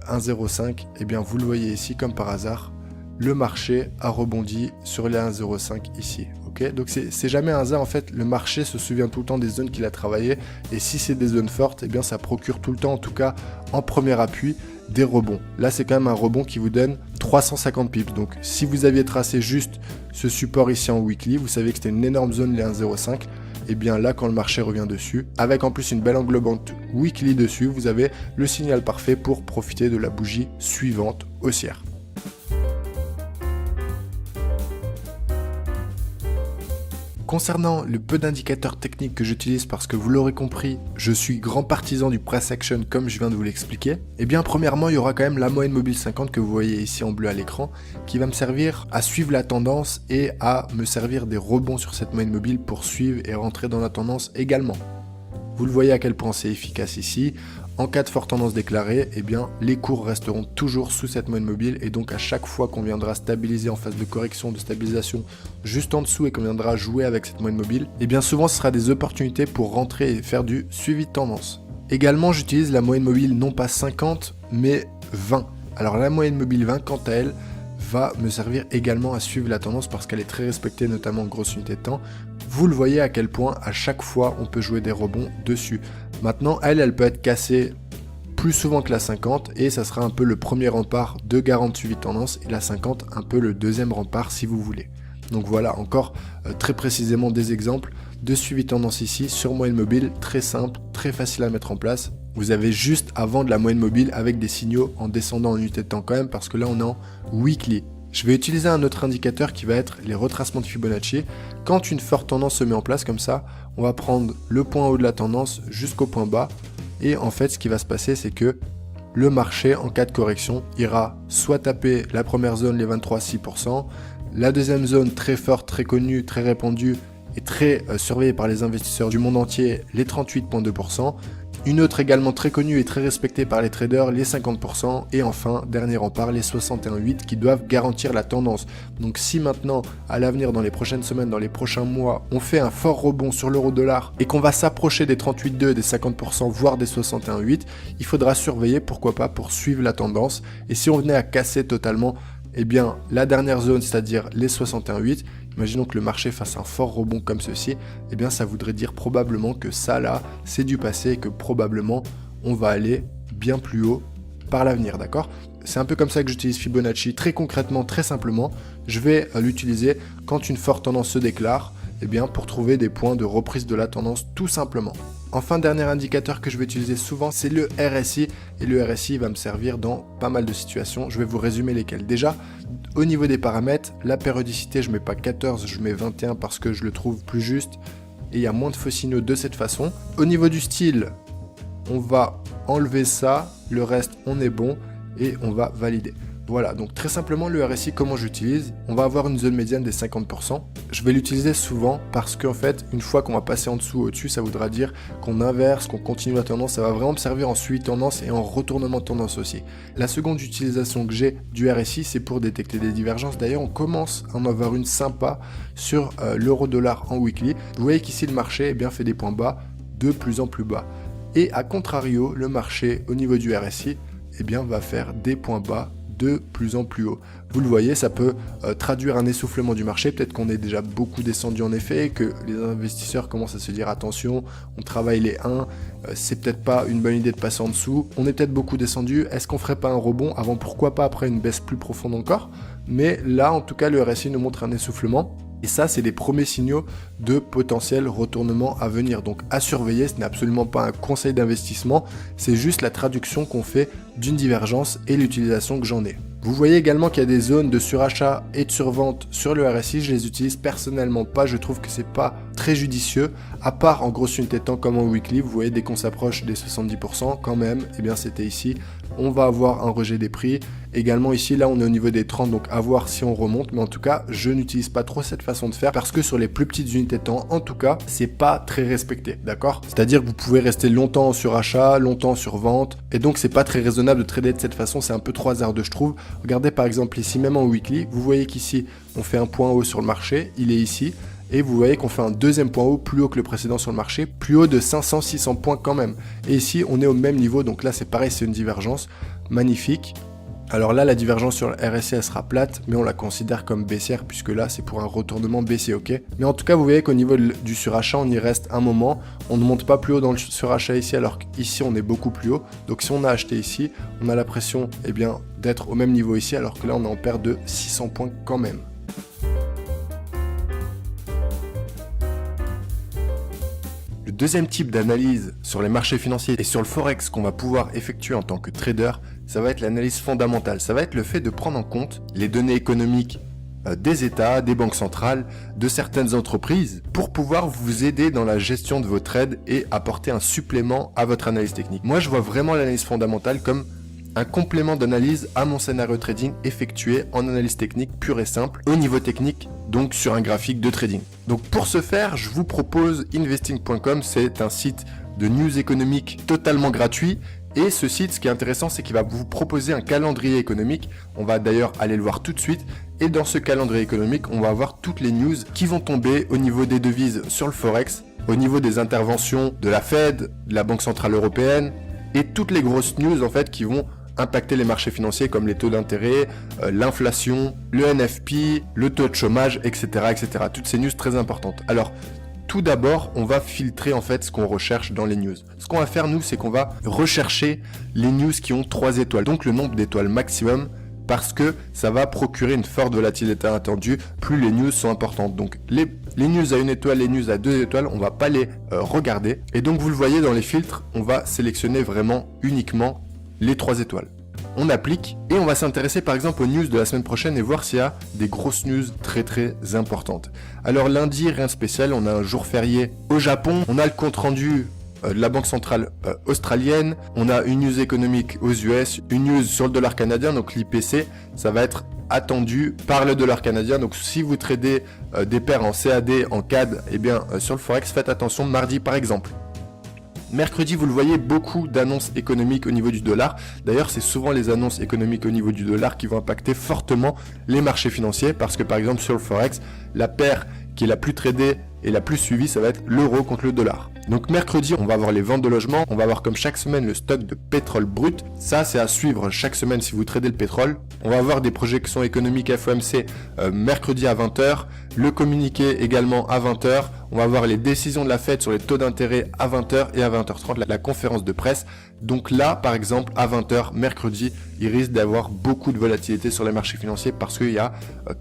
1,05? Eh bien, vous le voyez ici, comme par hasard, le marché a rebondi sur les 1,05 ici. Okay, donc, c'est jamais un hasard. En fait, le marché se souvient tout le temps des zones qu'il a travaillées. Et si c'est des zones fortes, eh bien, ça procure tout le temps, en tout cas, en premier appui, des rebonds. Là, c'est quand même un rebond qui vous donne 350 pips. Donc, si vous aviez tracé juste ce support ici en weekly, vous savez que c'était une énorme zone, les 1,05. Et bien là, quand le marché revient dessus, avec en plus une belle englobante weekly dessus, vous avez le signal parfait pour profiter de la bougie suivante haussière. Concernant le peu d'indicateurs techniques que j'utilise, parce que vous l'aurez compris, je suis grand partisan du price action comme je viens de vous l'expliquer, eh bien premièrement il y aura quand même la moyenne mobile 50 que vous voyez ici en bleu à l'écran, qui va me servir à suivre la tendance et à me servir des rebonds sur cette moyenne mobile pour suivre et rentrer dans la tendance également. Vous le voyez à quel point c'est efficace ici. En cas de forte tendance déclarée, eh bien, les cours resteront toujours sous cette moyenne mobile et donc à chaque fois qu'on viendra stabiliser en phase de correction, de stabilisation juste en dessous et qu'on viendra jouer avec cette moyenne mobile, eh bien souvent ce sera des opportunités pour rentrer et faire du suivi de tendance. Également, j'utilise la moyenne mobile non pas 50 mais 20. Alors la moyenne mobile 20 quant à elle va me servir également à suivre la tendance parce qu'elle est très respectée, notamment en grosse unité de temps. Vous le voyez à quel point à chaque fois on peut jouer des rebonds dessus. Maintenant, elle peut être cassée plus souvent que la 50 et ça sera un peu le premier rempart de garantie suivi de tendance et la 50 un peu le deuxième rempart si vous voulez. Donc voilà encore très précisément des exemples de suivi de tendance ici sur moyenne mobile, très simple, très facile à mettre en place vous avez juste avant de la moyenne mobile avec des signaux en descendant en unité de temps quand même, parce que là on est en weekly. Je vais utiliser un autre indicateur qui va être les retracements de Fibonacci. Quand une forte tendance se met en place comme ça, on va prendre le point haut de la tendance jusqu'au point bas. Et en fait, ce qui va se passer, c'est que le marché, en cas de correction, ira soit taper la première zone, les 23,6%, la deuxième zone très forte, très connue, très répandue et très surveillée par les investisseurs du monde entier, les 38,2%. Une autre également très connue et très respectée par les traders, les 50%, et enfin, dernier rempart, les 61,8% qui doivent garantir la tendance. Donc si maintenant, à l'avenir, dans les prochaines semaines, dans les prochains mois, on fait un fort rebond sur l'euro-dollar et qu'on va s'approcher des 38,2%, des 50%, voire des 61,8%, il faudra surveiller, pourquoi pas, pour suivre la tendance. Et si on venait à casser totalement, eh bien, la dernière zone, c'est-à-dire les 61,8%, imaginons que le marché fasse un fort rebond comme ceci, eh bien ça voudrait dire probablement que ça là, c'est du passé et que probablement on va aller bien plus haut par l'avenir, d'accord? C'est un peu comme ça que j'utilise Fibonacci, très concrètement, très simplement. Je vais l'utiliser quand une forte tendance se déclare, eh bien pour trouver des points de reprise de la tendance tout simplement. Enfin, dernier indicateur que je vais utiliser souvent, c'est le RSI. Et le RSI va me servir dans pas mal de situations. Je vais vous résumer lesquelles. Déjà, au niveau des paramètres, la périodicité, je ne mets pas 14, je mets 21 parce que je le trouve plus juste. Et il y a moins de faux signaux de cette façon. Au niveau du style, on va enlever ça. Le reste, on est bon. Et on va valider. Voilà, donc très simplement le RSI, comment j'utilise, on va avoir une zone médiane des 50%. Je vais l'utiliser souvent parce qu'en fait, une fois qu'on va passer en dessous ou au-dessus, ça voudra dire qu'on inverse, qu'on continue la tendance. Ça va vraiment me servir en suivi de tendance et en retournement de tendance aussi. La seconde utilisation que j'ai du RSI, c'est pour détecter des divergences. D'ailleurs, on commence à en avoir une sympa sur l'euro-dollar en weekly. Vous voyez qu'ici, le marché eh bien, fait des points bas de plus en plus bas. Et à contrario, le marché au niveau du RSI eh bien, va faire des points bas de plus en plus haut. Vous le voyez, ça peut traduire un essoufflement du marché, peut-être qu'on est déjà beaucoup descendu en effet, que les investisseurs commencent à se dire attention, on travaille les 1, c'est peut-être pas une bonne idée de passer en dessous, on est peut-être beaucoup descendu, est-ce qu'on ferait pas un rebond avant, pourquoi pas après une baisse plus profonde encore? Mais là, en tout cas, le RSI nous montre un essoufflement. Et ça, c'est les premiers signaux de potentiel retournement à venir. Donc à surveiller, ce n'est absolument pas un conseil d'investissement, c'est juste la traduction qu'on fait d'une divergence et l'utilisation que j'en ai. Vous voyez également qu'il y a des zones de surachat et de survente sur le RSI, je les utilise personnellement pas, je trouve que c'est pas très judicieux, à part en grosse unité de temps comme en weekly, vous voyez dès qu'on s'approche des 70% quand même, eh bien c'était ici, on va avoir un rejet des prix. Également ici, là on est au niveau des 30, donc à voir si on remonte, mais en tout cas je n'utilise pas trop cette façon de faire parce que sur les plus petites unités de temps, en tout cas, c'est pas très respecté, d'accord? C'est-à-dire que vous pouvez rester longtemps en surachat, longtemps sur vente, et donc c'est pas très raisonnable de trader de cette façon, c'est un peu trop hasardeux je trouve. Regardez par exemple ici, même en weekly, vous voyez qu'ici on fait un point haut sur le marché, il est ici, et vous voyez qu'on fait un deuxième point haut plus haut que le précédent sur le marché, plus haut de 500-600 points quand même. Et ici on est au même niveau, donc là c'est pareil, c'est une divergence magnifique. Alors là, la divergence sur le RSI, elle sera plate, mais on la considère comme baissière, puisque là, c'est pour un retournement baissier, ok? Mais en tout cas, vous voyez qu'au niveau du surachat, on y reste un moment. On ne monte pas plus haut dans le surachat ici, alors qu'ici, on est beaucoup plus haut. Donc si on a acheté ici, on a l'impression eh bien, d'être au même niveau ici, alors que là, on est en perte de 600 points quand même. Le deuxième type d'analyse sur les marchés financiers et sur le forex qu'on va pouvoir effectuer en tant que trader, ça va être l'analyse fondamentale. Ça va être le fait de prendre en compte les données économiques des États, des banques centrales, de certaines entreprises pour pouvoir vous aider dans la gestion de vos trades et apporter un supplément à votre analyse technique. Moi, je vois vraiment l'analyse fondamentale comme un complément d'analyse à mon scénario trading effectué en analyse technique pure et simple au niveau technique, donc sur un graphique de trading. Donc pour ce faire, je vous propose investing.com, c'est un site de news économique totalement gratuit. Et ce site, ce qui est intéressant, c'est qu'il va vous proposer un calendrier économique. On va d'ailleurs aller le voir tout de suite. Et dans ce calendrier économique, on va avoir toutes les news qui vont tomber au niveau des devises sur le Forex, au niveau des interventions de la Fed, de la Banque Centrale Européenne, et toutes les grosses news en fait qui vont impacter les marchés financiers comme les taux d'intérêt, l'inflation, le NFP, le taux de chômage, etc., etc. Toutes ces news très importantes. Alors, tout d'abord, on va filtrer en fait ce qu'on recherche dans les news. Ce qu'on va faire nous, c'est qu'on va rechercher les news qui ont 3 étoiles, donc le nombre d'étoiles maximum, parce que ça va procurer une forte volatilité attendue plus les news sont importantes. Donc les Les news à 1 étoile, les news à 2 étoiles, on va pas les regarder. Et donc vous le voyez dans les filtres, on va sélectionner vraiment uniquement les 3 étoiles. On applique et on va s'intéresser par exemple aux news de la semaine prochaine et voir s'il y a des grosses news très importantes. Alors lundi, rien de spécial, on a un jour férié au Japon, on a le compte rendu de la Banque centrale australienne, on a une news économique aux US, une news sur le dollar canadien, donc l'IPC, ça va être attendu par le dollar canadien. Donc si vous tradez des paires en CAD, en CAD, eh bien sur le Forex, faites attention mardi par exemple. Mercredi, vous le voyez, beaucoup d'annonces économiques au niveau du dollar. D'ailleurs, c'est souvent les annonces économiques au niveau du dollar qui vont impacter fortement les marchés financiers parce que par exemple sur le Forex, la paire qui est la plus tradée et la plus suivie, ça va être l'euro contre le dollar. Donc mercredi, on va avoir les ventes de logements, on va avoir comme chaque semaine le stock de pétrole brut. Ça, c'est à suivre chaque semaine si vous tradez le pétrole. On va avoir des projections économiques FOMC mercredi à 20h, le communiqué également à 20h. On va avoir les décisions de la Fed sur les taux d'intérêt à 20h et à 20h30, la conférence de presse. Donc là, par exemple, à 20h, mercredi, il risque d'avoir beaucoup de volatilité sur les marchés financiers parce qu'il y a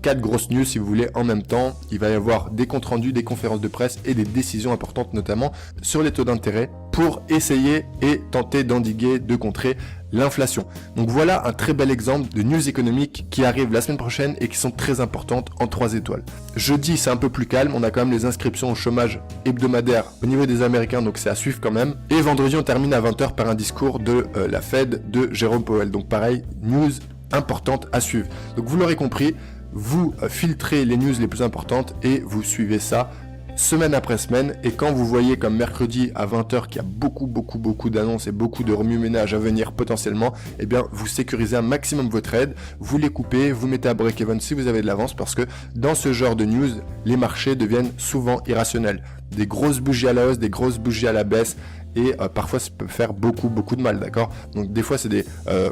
4 grosses news, si vous voulez, en même temps. Il va y avoir des comptes rendus, des conférences de presse et des décisions importantes, notamment sur les taux d'intérêt pour essayer et tenter d'endiguer, de contrer l'inflation. Donc voilà un très bel exemple de news économiques qui arrivent la semaine prochaine et qui sont très importantes en 3 étoiles. Jeudi, c'est un peu plus calme, on a quand même les inscriptions au chômage hebdomadaire au niveau des Américains, donc c'est à suivre quand même. Et vendredi, on termine à 20h par un discours de la Fed de Jérôme Powell. Donc pareil, news importante à suivre. Donc vous l'aurez compris, vous filtrez les news les plus importantes et vous suivez ça semaine après semaine, et quand vous voyez comme mercredi à 20h qu'il y a beaucoup d'annonces et beaucoup de remue-ménage à venir potentiellement, eh bien vous sécurisez un maximum vos trades, vous les coupez, vous mettez à break-even si vous avez de l'avance, parce que dans ce genre de news, les marchés deviennent souvent irrationnels. Des grosses bougies à la hausse, des grosses bougies à la baisse, et parfois ça peut faire beaucoup de mal, d'accord? Donc des fois c'est des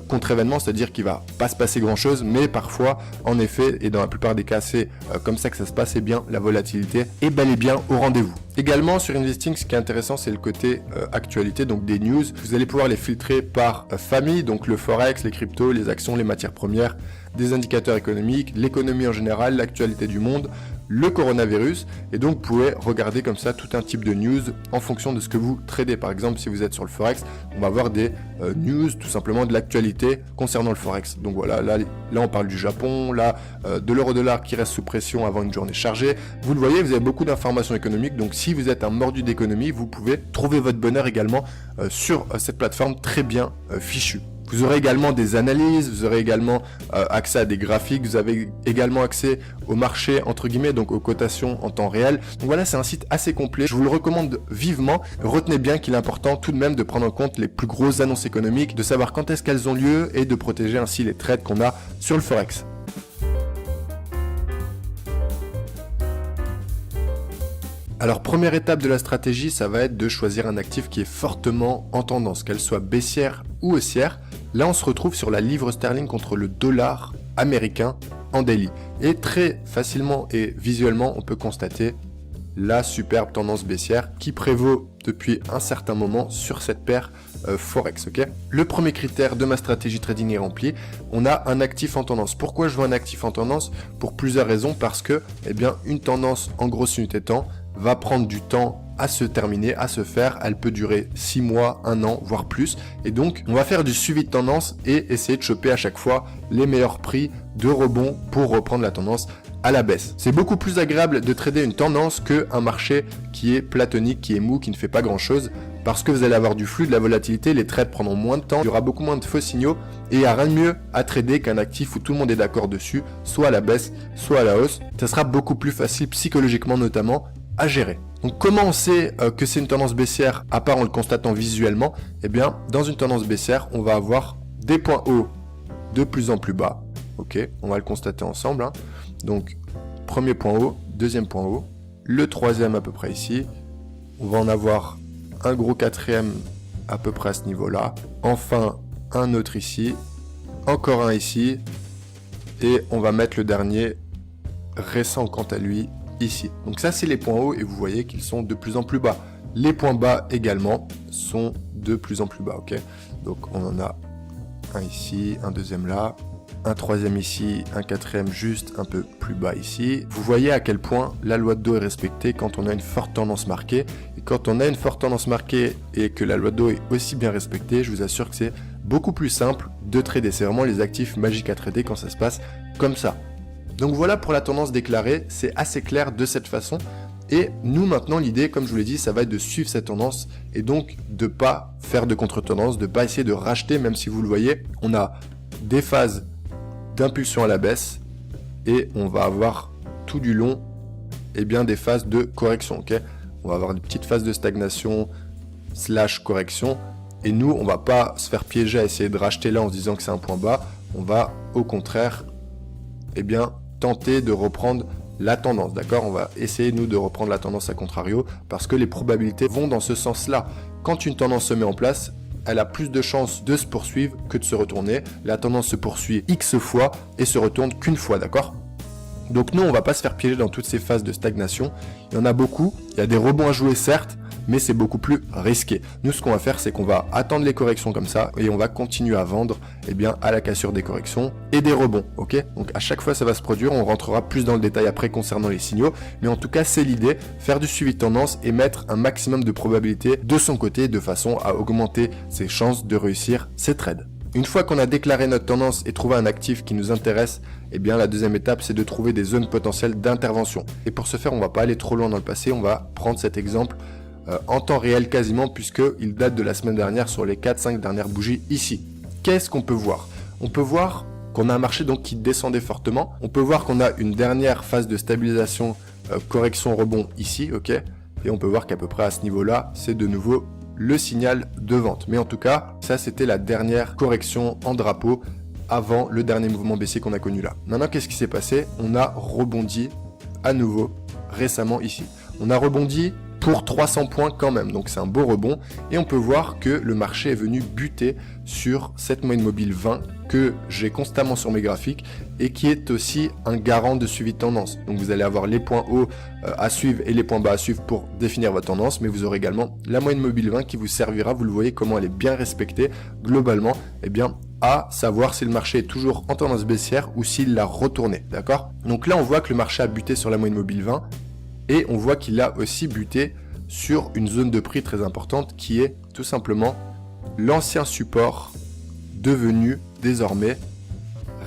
contre-événements, c'est-à-dire qu'il va pas se passer grand-chose, mais parfois, en effet, et dans la plupart des cas c'est comme ça que ça se passe, et bien la volatilité est bel et bien au rendez-vous. Également sur Investing, ce qui est intéressant, c'est le côté actualité, donc des news. Vous allez pouvoir les filtrer par famille, donc le Forex, les cryptos, les actions, les matières premières, des indicateurs économiques, l'économie en général, l'actualité du monde, le coronavirus, et donc vous pouvez regarder comme ça tout un type de news en fonction de ce que vous tradez. Par exemple, si vous êtes sur le Forex, on va avoir des news tout simplement de l'actualité concernant le Forex. Donc voilà, là on parle du Japon, là de l'euro-dollar qui reste sous pression avant une journée chargée. Vous le voyez, vous avez beaucoup d'informations économiques, donc si vous êtes un mordu d'économie, vous pouvez trouver votre bonheur également sur cette plateforme très bien fichue. Vous aurez également des analyses, vous aurez également accès à des graphiques, vous avez également accès au marché, entre guillemets, donc aux cotations en temps réel. Donc voilà, c'est un site assez complet, je vous le recommande vivement. Retenez bien qu'il est important tout de même de prendre en compte les plus grosses annonces économiques, de savoir quand est-ce qu'elles ont lieu et de protéger ainsi les trades qu'on a sur le Forex. Alors première étape de la stratégie, ça va être de choisir un actif qui est fortement en tendance, qu'elle soit baissière ou haussière. Là on se retrouve sur la livre sterling contre le dollar américain en daily. Et très facilement et visuellement on peut constater la superbe tendance baissière qui prévaut depuis un certain moment sur cette paire Forex. Okay, le premier critère de ma stratégie trading est rempli, on a un actif en tendance. Pourquoi je veux un actif en tendance? Pour plusieurs raisons, parce que une tendance en grosse unité de temps va prendre du temps à se terminer, à se faire. Elle peut durer 6 mois, 1 an, voire plus. Et donc, on va faire du suivi de tendance et essayer de choper à chaque fois les meilleurs prix de rebond pour reprendre la tendance à la baisse. C'est beaucoup plus agréable de trader une tendance qu'un marché qui est platonique, qui est mou, qui ne fait pas grand chose, parce que vous allez avoir du flux, de la volatilité, les trades prendront moins de temps, il y aura beaucoup moins de faux signaux, et il n'y a rien de mieux à trader qu'un actif où tout le monde est d'accord dessus, soit à la baisse, soit à la hausse. Ça sera beaucoup plus facile psychologiquement notamment à gérer. Donc comment on sait que c'est une tendance baissière à part en le constatant visuellement? Eh bien, dans une tendance baissière, on va avoir des points hauts de plus en plus bas. Ok, on va le constater ensemble. Donc, premier point haut, deuxième point haut, le troisième à peu près ici. On va en avoir un gros quatrième à peu près à ce niveau-là. Enfin, un autre ici, encore un ici, et on va mettre le dernier récent quant à lui ici. Donc ça c'est les points hauts et vous voyez qu'ils sont de plus en plus bas. Les points bas également sont de plus en plus bas. Ok, donc on en a un ici, un deuxième là, un troisième ici, un quatrième juste un peu plus bas ici. Vous voyez à quel point la loi de dos est respectée quand on a une forte tendance marquée. Et quand on a une forte tendance marquée et que la loi de dos est aussi bien respectée, je vous assure que c'est beaucoup plus simple de trader. C'est vraiment les actifs magiques à trader quand ça se passe comme ça. Donc voilà pour la tendance déclarée, c'est assez clair de cette façon. Et nous maintenant l'idée, comme je vous l'ai dit, ça va être de suivre cette tendance et donc de pas faire de contre-tendance, de pas essayer de racheter, même si vous le voyez, on a des phases d'impulsion à la baisse et on va avoir tout du long des phases de correction. Ok, on va avoir des petites phases de stagnation / correction et nous on va pas se faire piéger à essayer de racheter là en se disant que c'est un point bas. On va au contraire tenter de reprendre la tendance, d'accord? On va essayer nous de reprendre la tendance à contrario parce que les probabilités vont dans ce sens-là. Quand une tendance se met en place, elle a plus de chances de se poursuivre que de se retourner. La tendance se poursuit X fois et se retourne qu'une fois, d'accord? Donc nous, on va pas se faire piéger dans toutes ces phases de stagnation. Il y en a beaucoup, il y a des rebonds à jouer certes, mais c'est beaucoup plus risqué. Nous, ce qu'on va faire, c'est qu'on va attendre les corrections comme ça et on va continuer à vendre à la cassure des corrections et des rebonds, ok? Donc à chaque fois, ça va se produire. On rentrera plus dans le détail après concernant les signaux, mais en tout cas, c'est l'idée, faire du suivi de tendance et mettre un maximum de probabilité de son côté de façon à augmenter ses chances de réussir ses trades. Une fois qu'on a déclaré notre tendance et trouvé un actif qui nous intéresse, la deuxième étape, c'est de trouver des zones potentielles d'intervention. Et pour ce faire, on va pas aller trop loin dans le passé, on va prendre cet exemple en temps réel quasiment, puisqu'il date de la semaine dernière sur les 4-5 dernières bougies ici. Qu'est-ce qu'on peut voir? On peut voir qu'on a un marché qui descendait fortement. On peut voir qu'on a une dernière phase de stabilisation, correction, rebond ici, ok? Et on peut voir qu'à peu près à ce niveau-là, c'est de nouveau le signal de vente. Mais en tout cas, ça c'était la dernière correction en drapeau avant le dernier mouvement baissier qu'on a connu là. Maintenant, qu'est-ce qui s'est passé? On a rebondi à nouveau récemment ici. On a rebondi pour 300 points quand même, donc c'est un beau rebond et on peut voir que le marché est venu buter sur cette moyenne mobile 20 que j'ai constamment sur mes graphiques et qui est aussi un garant de suivi de tendance. Donc vous allez avoir les points hauts à suivre et les points bas à suivre pour définir votre tendance, mais vous aurez également la moyenne mobile 20 qui vous servira, vous le voyez comment elle est bien respectée globalement, à savoir si le marché est toujours en tendance baissière ou s'il l'a retourné, d'accord? Donc là on voit que le marché a buté sur la moyenne mobile 20 et on voit qu'il a aussi buté sur une zone de prix très importante qui est tout simplement l'ancien support devenu désormais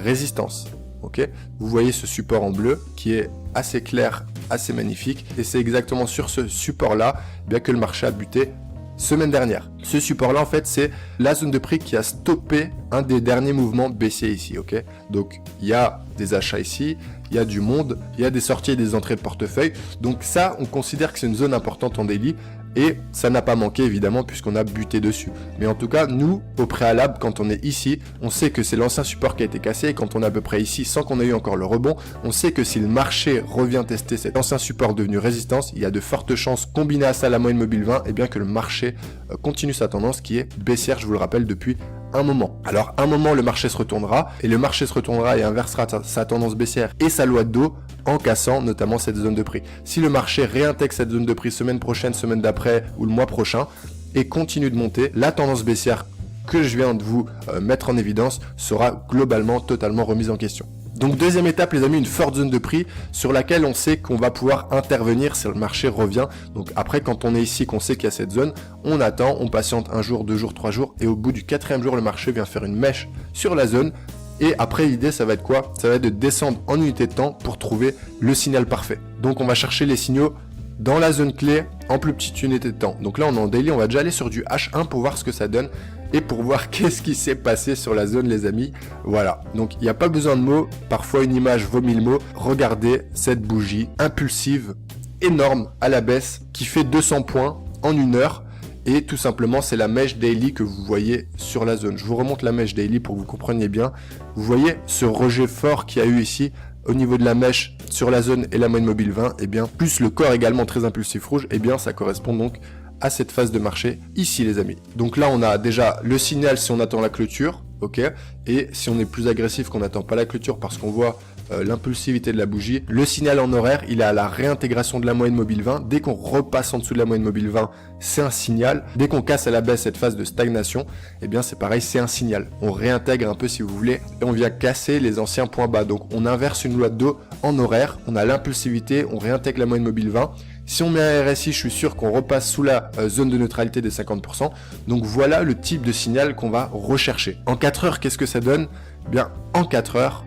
résistance. Ok, vous voyez ce support en bleu qui est assez clair, assez magnifique et c'est exactement sur ce support là que le marché a buté semaine dernière. Ce support là en fait c'est la zone de prix qui a stoppé un des derniers mouvements baissiers ici, ok? Donc il y a des achats ici, il y a du monde, il y a des sorties et des entrées de portefeuille, donc ça on considère que c'est une zone importante en daily et ça n'a pas manqué évidemment puisqu'on a buté dessus. Mais en tout cas nous au préalable quand on est ici, on sait que c'est l'ancien support qui a été cassé et quand on est à peu près ici sans qu'on ait eu encore le rebond, on sait que si le marché revient tester cet ancien support devenu résistance, il y a de fortes chances combinées à ça la moyenne mobile 20 que le marché continue sa tendance qui est baissière, je vous le rappelle, depuis un moment. Alors un moment le marché se retournera et inversera sa tendance baissière et sa loi de dos en cassant notamment cette zone de prix. Si le marché réintègre cette zone de prix semaine prochaine, semaine d'après ou le mois prochain et continue de monter, la tendance baissière que je viens de vous mettre en évidence sera globalement totalement remise en question. Donc deuxième étape les amis, une forte zone de prix sur laquelle on sait qu'on va pouvoir intervenir si le marché revient. Donc après quand on est ici, qu'on sait qu'il y a cette zone, on attend, on patiente un jour, 2 jours, 3 jours et au bout du 4e jour le marché vient faire une mèche sur la zone. Et après l'idée ça va être quoi? Ça va être de descendre en unité de temps pour trouver le signal parfait. Donc on va chercher les signaux dans la zone clé en plus petite unité de temps. Donc là on est en daily, on va déjà aller sur du H1 pour voir ce que ça donne et pour voir qu'est-ce qui s'est passé sur la zone les amis. Voilà, donc il n'y a pas besoin de mots, parfois une image vaut 1000 mots. Regardez cette bougie impulsive, énorme à la baisse qui fait 200 points en 1 heure. Et tout simplement c'est la mèche daily que vous voyez sur la zone. Je vous remonte la mèche daily pour que vous compreniez bien. Vous voyez ce rejet fort qu'il y a eu ici au niveau de la mèche sur la zone et la moyenne mobile 20, plus le corps également très impulsif rouge, ça correspond donc à cette phase de marché ici les amis. Donc là on a déjà le signal si on attend la clôture, ok, et si on est plus agressif qu'on n'attend pas la clôture parce qu'on voit l'impulsivité de la bougie. Le signal en horaire, il est à la réintégration de la moyenne mobile 20. Dès qu'on repasse en dessous de la moyenne mobile 20, c'est un signal. Dès qu'on casse à la baisse cette phase de stagnation, eh bien c'est pareil, c'est un signal. On réintègre un peu si vous voulez et on vient casser les anciens points bas. Donc on inverse une loi de dos en horaire, on a l'impulsivité, on réintègre la moyenne mobile 20. Si on met un RSI, je suis sûr qu'on repasse sous la zone de neutralité des 50%. Donc voilà le type de signal qu'on va rechercher. En 4 heures, qu'est-ce que ça donne? Bien, en 4 heures,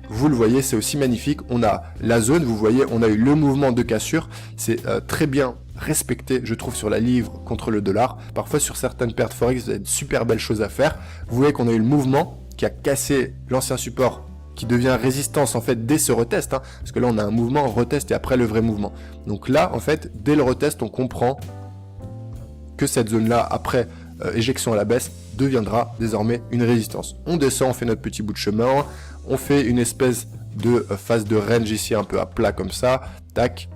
vous le voyez, c'est aussi magnifique. On a la zone, vous voyez, on a eu le mouvement de cassure. C'est très bien respecté, je trouve, sur la livre contre le dollar. Parfois, sur certaines paires de Forex, vous avez de super belles choses à faire. Vous voyez qu'on a eu le mouvement qui a cassé l'ancien support, qui devient résistance en fait dès ce retest, parce que là on a un mouvement, retest et après le vrai mouvement. Donc là en fait dès le retest on comprend que cette zone là après éjection à la baisse deviendra désormais une résistance. On descend, on fait notre petit bout de chemin, on fait une espèce de phase de range ici un peu à plat comme ça, tac.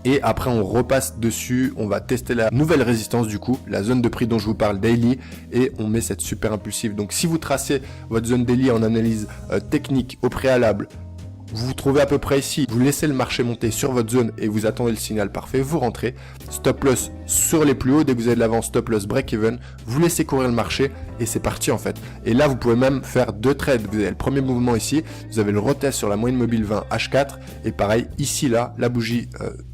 Et après on repasse dessus, on va tester la nouvelle résistance du coup, la zone de prix dont je vous parle daily, et on met cette super impulsive. Donc si vous tracez votre zone daily en analyse technique au préalable, vous vous trouvez à peu près ici, vous laissez le marché monter sur votre zone et vous attendez le signal parfait, vous rentrez, stop loss sur les plus hauts, dès que vous avez de l'avance, stop loss break even, vous laissez courir le marché et c'est parti en fait. Et là vous pouvez même faire 2 trades, vous avez le premier mouvement ici, vous avez le retest sur la moyenne mobile 20 H4 et pareil ici là, la bougie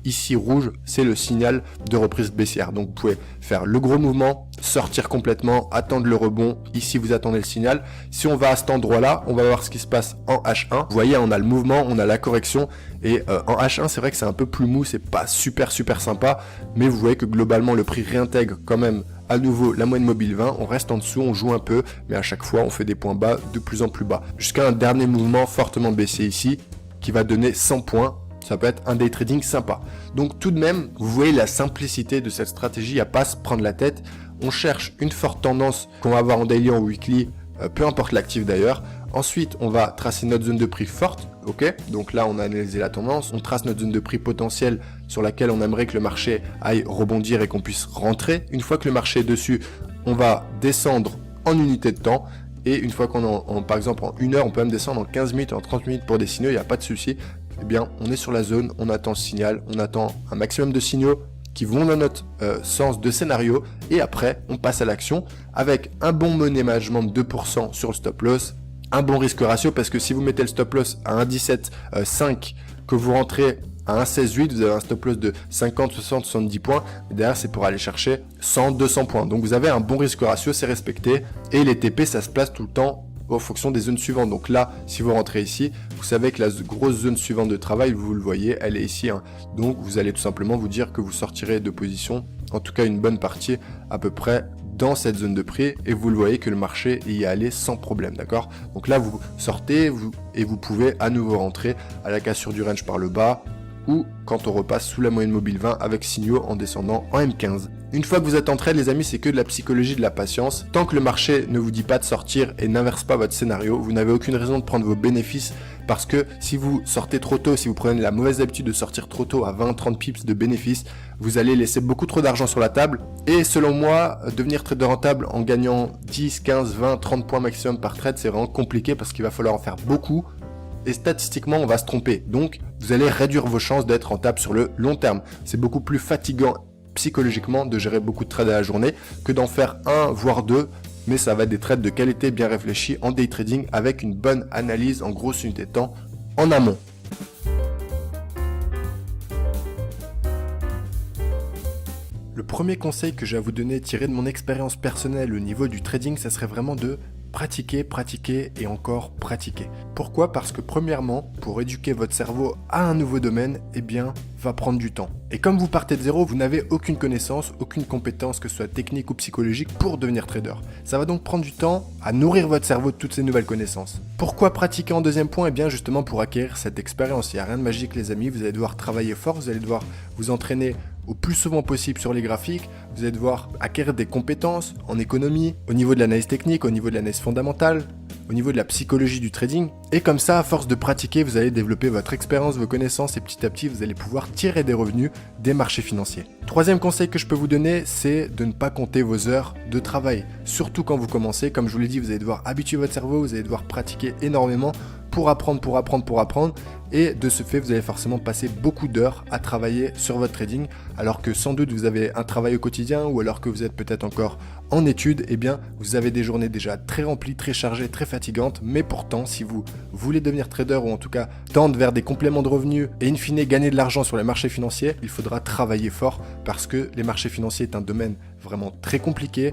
ici rouge, c'est le signal de reprise baissière. Donc vous pouvez faire le gros mouvement, sortir complètement, attendre le rebond, ici vous attendez le signal. Si on va à cet endroit là, on va voir ce qui se passe en H1, vous voyez on a le mouvement, on a la correction et en H1 c'est vrai que c'est un peu plus mou, c'est pas super sympa, mais vous voyez que globalement le prix réintègre quand même à nouveau la moyenne mobile 20, on reste en dessous, on joue un peu, mais à chaque fois on fait des points bas de plus en plus bas, jusqu'à un dernier mouvement fortement baissier ici, qui va donner 100 points, ça peut être un day trading sympa. Donc tout de même, vous voyez la simplicité de cette stratégie, à pas se prendre la tête, on cherche une forte tendance qu'on va avoir en daily, en weekly, peu importe l'actif d'ailleurs. Ensuite, on va tracer notre zone de prix forte, ok? Donc là, on a analysé la tendance, on trace notre zone de prix potentielle sur laquelle on aimerait que le marché aille rebondir et qu'on puisse rentrer. Une fois que le marché est dessus, on va descendre en unité de temps. Et une fois qu'on par exemple en 1 heure, on peut même descendre en 15 minutes, en 30 minutes pour des signaux, il n'y a pas de souci. Eh bien, on est sur la zone, on attend le signal, on attend un maximum de signaux qui vont dans notre sens de scénario. Et après, on passe à l'action avec un bon money management de 2% sur le stop loss, un bon risque ratio, parce que si vous mettez le stop loss à 1,17,5, que vous rentrez à 1,16,8, vous avez un stop loss de 50, 60, 70 points. Et derrière, c'est pour aller chercher 100, 200 points. Donc vous avez un bon risque ratio, c'est respecté. Et les TP, ça se place tout le temps en fonction des zones suivantes. Donc là, si vous rentrez ici, vous savez que la grosse zone suivante de travail, vous le voyez, elle est ici. Donc vous allez tout simplement vous dire que vous sortirez de position, en tout cas une bonne partie, à peu près dans cette zone de prix, et vous le voyez que le marché y est allé sans problème, d'accord? Donc là, vous sortez et vous pouvez à nouveau rentrer à la cassure du range par le bas, ou quand on repasse sous la moyenne mobile 20 avec signaux en descendant en M15. Une fois que vous êtes en trade, les amis, c'est que de la psychologie, de la patience. Tant que le marché ne vous dit pas de sortir et n'inverse pas votre scénario, vous n'avez aucune raison de prendre vos bénéfices, parce que si vous sortez trop tôt, si vous prenez la mauvaise habitude de sortir trop tôt à 20-30 pips de bénéfices, vous allez laisser beaucoup trop d'argent sur la table. Et selon moi, devenir trader rentable en gagnant 10, 15, 20, 30 points maximum par trade, c'est vraiment compliqué parce qu'il va falloir en faire beaucoup. Et statistiquement, on va se tromper. Donc, vous allez réduire vos chances d'être rentable sur le long terme. C'est beaucoup plus fatigant psychologiquement de gérer beaucoup de trades à la journée que d'en faire un, voire deux. Mais ça va être des trades de qualité bien réfléchis en day trading avec une bonne analyse en grosse unité de temps en amont. Le premier conseil que j'ai à vous donner tiré de mon expérience personnelle au niveau du trading, ça serait vraiment de pratiquer, pratiquer et encore pratiquer. Pourquoi? Parce que premièrement, pour éduquer votre cerveau à un nouveau domaine, eh bien, va prendre du temps. Et comme vous partez de zéro, vous n'avez aucune connaissance, aucune compétence, que ce soit technique ou psychologique, pour devenir trader. Ça va donc prendre du temps à nourrir votre cerveau de toutes ces nouvelles connaissances. Pourquoi pratiquer en deuxième point? Eh bien, justement pour acquérir cette expérience. Il n'y a rien de magique, les amis. Vous allez devoir travailler fort, vous allez devoir vous entraîner au plus souvent possible sur les graphiques, vous allez devoir acquérir des compétences en économie, au niveau de l'analyse technique, au niveau de l'analyse fondamentale, au niveau de la psychologie du trading. Et comme ça, à force de pratiquer, vous allez développer votre expérience, vos connaissances et petit à petit, vous allez pouvoir tirer des revenus des marchés financiers. Troisième conseil que je peux vous donner, c'est de ne pas compter vos heures de travail. Surtout quand vous commencez, comme je vous l'ai dit, vous allez devoir habituer votre cerveau, vous allez devoir pratiquer énormément pour apprendre. Et de ce fait, vous allez forcément passer beaucoup d'heures à travailler sur votre trading, alors que sans doute vous avez un travail au quotidien ou alors que vous êtes peut-être encore en études, eh bien vous avez des journées déjà très remplies, très chargées, très fatigantes. Mais pourtant, si vous voulez devenir trader ou en tout cas tendre vers des compléments de revenus et in fine gagner de l'argent sur les marchés financiers, il faudra travailler fort parce que les marchés financiers est un domaine vraiment très compliqué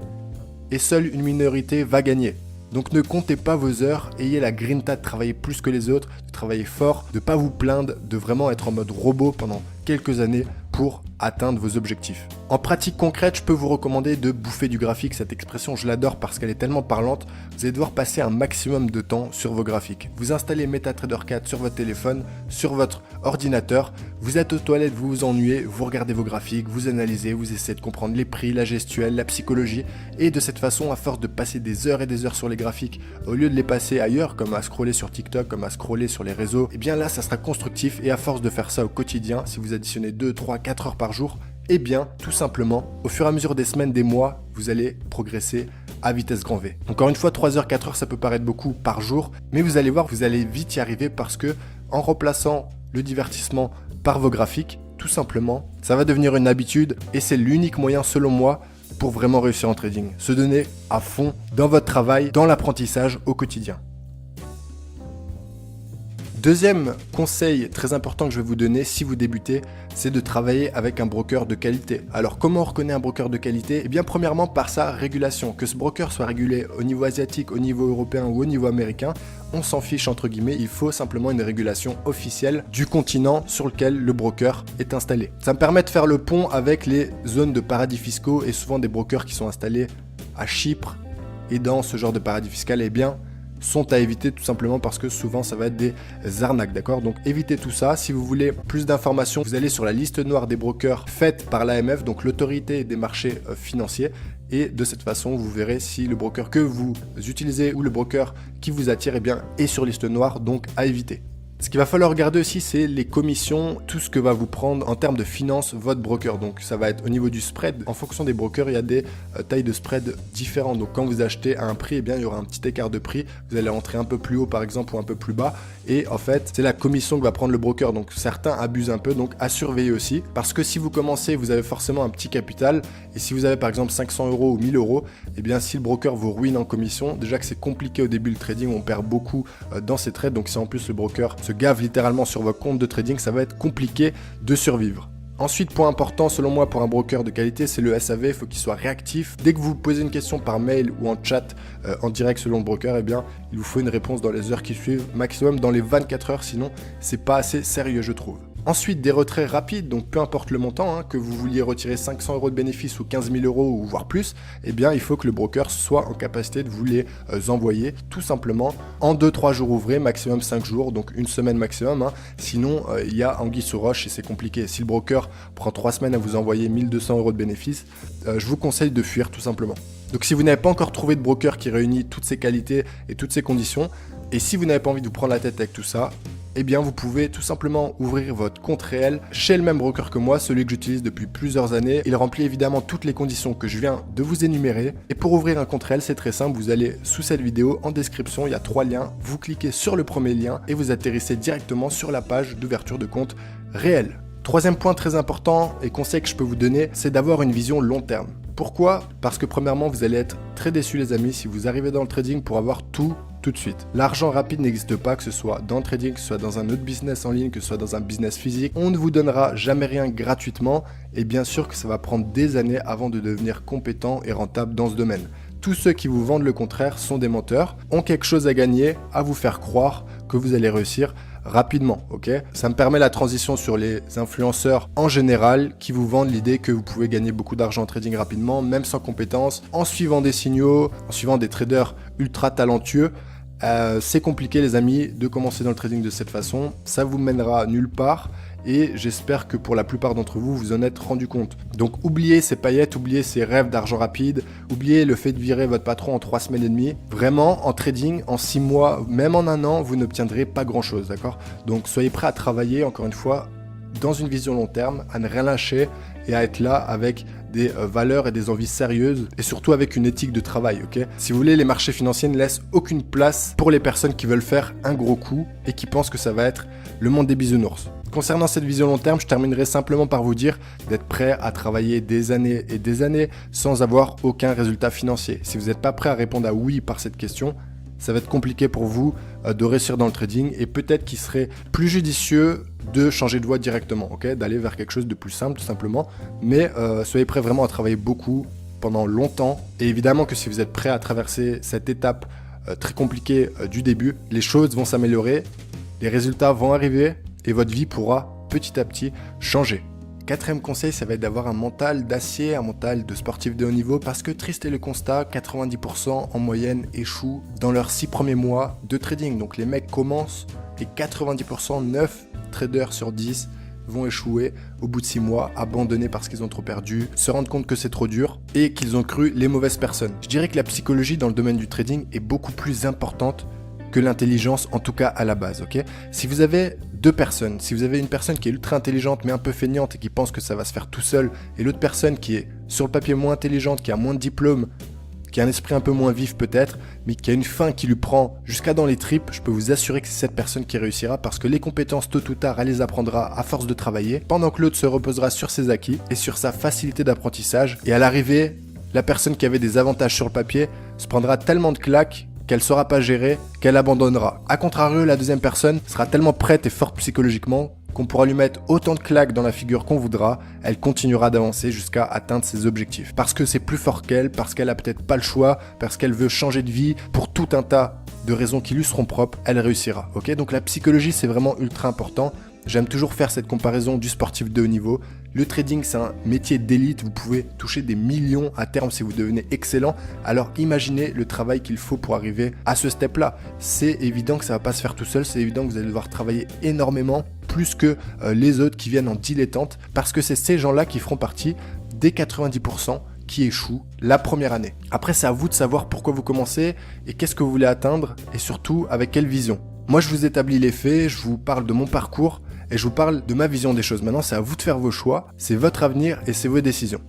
et seule une minorité va gagner. Donc ne comptez pas vos heures, ayez la grinta de travailler plus que les autres, de travailler fort, de ne pas vous plaindre, de vraiment être en mode robot pendant quelques années pour atteindre vos objectifs. En pratique concrète, je peux vous recommander de bouffer du graphique. Cette expression, je l'adore parce qu'elle est tellement parlante. Vous allez devoir passer un maximum de temps sur vos graphiques. Vous installez MetaTrader 4 sur votre téléphone, sur votre ordinateur. Vous êtes aux toilettes, vous vous ennuyez, vous regardez vos graphiques, vous analysez, vous essayez de comprendre les prix, la gestuelle, la psychologie. Et de cette façon, à force de passer des heures et des heures sur les graphiques, au lieu de les passer ailleurs, comme à scroller sur TikTok, comme à scroller sur les réseaux, et bien là, ça sera constructif. Et à force de faire ça au quotidien, si vous additionnez 2, 3, 4 heures par jour, eh bien, tout simplement, au fur et à mesure des semaines, des mois, vous allez progresser à vitesse grand V. Encore une fois, 3 heures, 4 heures, ça peut paraître beaucoup par jour, mais vous allez voir, vous allez vite y arriver parce que en remplaçant le divertissement par vos graphiques, tout simplement, ça va devenir une habitude et c'est l'unique moyen, selon moi, pour vraiment réussir en trading. Se donner à fond dans votre travail, dans l'apprentissage au quotidien. Deuxième conseil très important que je vais vous donner si vous débutez, c'est de travailler avec un broker de qualité. Alors comment on reconnaît un broker de qualité? Eh bien premièrement par sa régulation. Que ce broker soit régulé au niveau asiatique, au niveau européen ou au niveau américain, on s'en fiche entre guillemets, il faut simplement une régulation officielle du continent sur lequel le broker est installé. Ça me permet de faire le pont avec les zones de paradis fiscaux et souvent des brokers qui sont installés à Chypre et dans ce genre de paradis fiscal, eh bien sont à éviter tout simplement parce que souvent ça va être des arnaques, d'accord? Donc évitez tout ça. Si vous voulez plus d'informations, vous allez sur la liste noire des brokers faite par l'AMF, donc l'autorité des marchés financiers, et de cette façon vous verrez si le broker que vous utilisez ou le broker qui vous attire eh bien, est sur liste noire, donc à éviter. Ce qu'il va falloir regarder aussi, c'est les commissions, tout ce que va vous prendre en termes de finance votre broker. Donc ça va être au niveau du spread. En fonction des brokers, il y a des tailles de spread différentes. Donc quand vous achetez à un prix, eh bien, il y aura un petit écart de prix. Vous allez entrer un peu plus haut par exemple ou un peu plus bas. Et en fait, c'est la commission que va prendre le broker. Donc certains abusent un peu, donc à surveiller aussi. Parce que si vous commencez, vous avez forcément un petit capital. Et si vous avez par exemple 500 € ou 1000 €, eh bien si le broker vous ruine en commission, déjà que c'est compliqué au début le trading, on perd beaucoup dans ces trades. Donc si en plus le broker se gave littéralement sur votre compte de trading, ça va être compliqué de survivre. Ensuite, point important selon moi pour un broker de qualité, c'est le SAV, il faut qu'il soit réactif. Dès que vous posez une question par mail ou en chat en direct selon le broker, eh bien, il vous faut une réponse dans les heures qui suivent, maximum dans les 24 heures, sinon c'est pas assez sérieux je trouve. Ensuite, des retraits rapides, donc peu importe le montant, que vous vouliez retirer 500 € de bénéfices ou 15 000 € ou voire plus, eh bien il faut que le broker soit en capacité de vous les envoyer tout simplement en 2-3 jours ouvrés, maximum 5 jours, donc une semaine maximum. Sinon, il y a anguille sous roche et c'est compliqué. Si le broker prend 3 semaines à vous envoyer 1200 € de bénéfices, je vous conseille de fuir tout simplement. Donc si vous n'avez pas encore trouvé de broker qui réunit toutes ces qualités et toutes ces conditions, et si vous n'avez pas envie de vous prendre la tête avec tout ça, eh bien vous pouvez tout simplement ouvrir votre compte réel chez le même broker que moi, celui que j'utilise depuis plusieurs années. Il remplit évidemment toutes les conditions que je viens de vous énumérer. Et pour ouvrir un compte réel, c'est très simple, vous allez sous cette vidéo, en description, il y a 3 liens. Vous cliquez sur le premier lien et vous atterrissez directement sur la page d'ouverture de compte réel. Troisième point très important et conseil que je peux vous donner, c'est d'avoir une vision long terme. Pourquoi? Parce que premièrement, vous allez être très déçus les amis si vous arrivez dans le trading pour avoir tout de suite. L'argent rapide n'existe pas, que ce soit dans le trading, que ce soit dans un autre business en ligne, que ce soit dans un business physique. On ne vous donnera jamais rien gratuitement et bien sûr que ça va prendre des années avant de devenir compétent et rentable dans ce domaine. Tous ceux qui vous vendent le contraire sont des menteurs, ont quelque chose à gagner, à vous faire croire que vous allez réussir rapidement, ok? Ça me permet la transition sur les influenceurs en général qui vous vendent l'idée que vous pouvez gagner beaucoup d'argent en trading rapidement, même sans compétences, en suivant des signaux, en suivant des traders ultra talentueux. C'est compliqué les amis de commencer dans le trading de cette façon, ça vous mènera nulle part et j'espère que pour la plupart d'entre vous, vous en êtes rendu compte. Donc oubliez ces paillettes, oubliez ces rêves d'argent rapide, oubliez le fait de virer votre patron en 3 semaines et demie. Vraiment, en trading, en 6 mois, même en 1 an, vous n'obtiendrez pas grand chose, d'accord? Donc soyez prêts à travailler, encore une fois, dans une vision long terme, à ne rien lâcher et à être là avec des valeurs et des envies sérieuses et surtout avec une éthique de travail, ok? Si vous voulez, les marchés financiers ne laissent aucune place pour les personnes qui veulent faire un gros coup et qui pensent que ça va être le monde des bisounours. Concernant cette vision long terme, je terminerai simplement par vous dire d'être prêt à travailler des années et des années sans avoir aucun résultat financier. Si vous n'êtes pas prêt à répondre à oui par cette question, ça va être compliqué pour vous de réussir dans le trading et peut-être qu'il serait plus judicieux de changer de voie directement, ok, d'aller vers quelque chose de plus simple tout simplement. Mais soyez prêts vraiment à travailler beaucoup pendant longtemps. Et évidemment que si vous êtes prêt à traverser cette étape très compliquée du début, les choses vont s'améliorer, les résultats vont arriver et votre vie pourra petit à petit changer. Quatrième conseil, ça va être d'avoir un mental d'acier, un mental de sportif de haut niveau parce que triste est le constat, 90% en moyenne échouent dans leurs 6 premiers mois de trading. Donc les mecs commencent et 90%, 9 traders sur 10 vont échouer au bout de 6 mois, abandonner parce qu'ils ont trop perdu, se rendre compte que c'est trop dur et qu'ils ont cru les mauvaises personnes. Je dirais que la psychologie dans le domaine du trading est beaucoup plus importante que l'intelligence, en tout cas à la base, ok? Si vous avez deux personnes, si vous avez une personne qui est ultra intelligente mais un peu feignante et qui pense que ça va se faire tout seul, et l'autre personne qui est sur le papier moins intelligente, qui a moins de diplômes, qui a un esprit un peu moins vif peut-être, mais qui a une faim qui lui prend jusqu'à dans les tripes, je peux vous assurer que c'est cette personne qui réussira parce que les compétences tôt ou tard, elle les apprendra à force de travailler, pendant que l'autre se reposera sur ses acquis et sur sa facilité d'apprentissage, et à l'arrivée, la personne qui avait des avantages sur le papier se prendra tellement de claques qu'elle ne saura pas gérer, qu'elle abandonnera. A contrario, la deuxième personne sera tellement prête et forte psychologiquement qu'on pourra lui mettre autant de claques dans la figure qu'on voudra, elle continuera d'avancer jusqu'à atteindre ses objectifs. Parce que c'est plus fort qu'elle, parce qu'elle a peut-être pas le choix, parce qu'elle veut changer de vie, pour tout un tas de raisons qui lui seront propres, elle réussira. Ok, donc la psychologie, c'est vraiment ultra important. J'aime toujours faire cette comparaison du sportif de haut niveau. Le trading, c'est un métier d'élite. Vous pouvez toucher des millions à terme si vous devenez excellent. Alors imaginez le travail qu'il faut pour arriver à ce step-là. C'est évident que ça ne va pas se faire tout seul. C'est évident que vous allez devoir travailler énormément, plus que les autres qui viennent en dilettante, parce que c'est ces gens-là qui feront partie des 90% qui échouent la première année. Après, c'est à vous de savoir pourquoi vous commencez et qu'est-ce que vous voulez atteindre et surtout avec quelle vision. Moi, je vous établis les faits, je vous parle de mon parcours et je vous parle de ma vision des choses. Maintenant, c'est à vous de faire vos choix, c'est votre avenir et c'est vos décisions.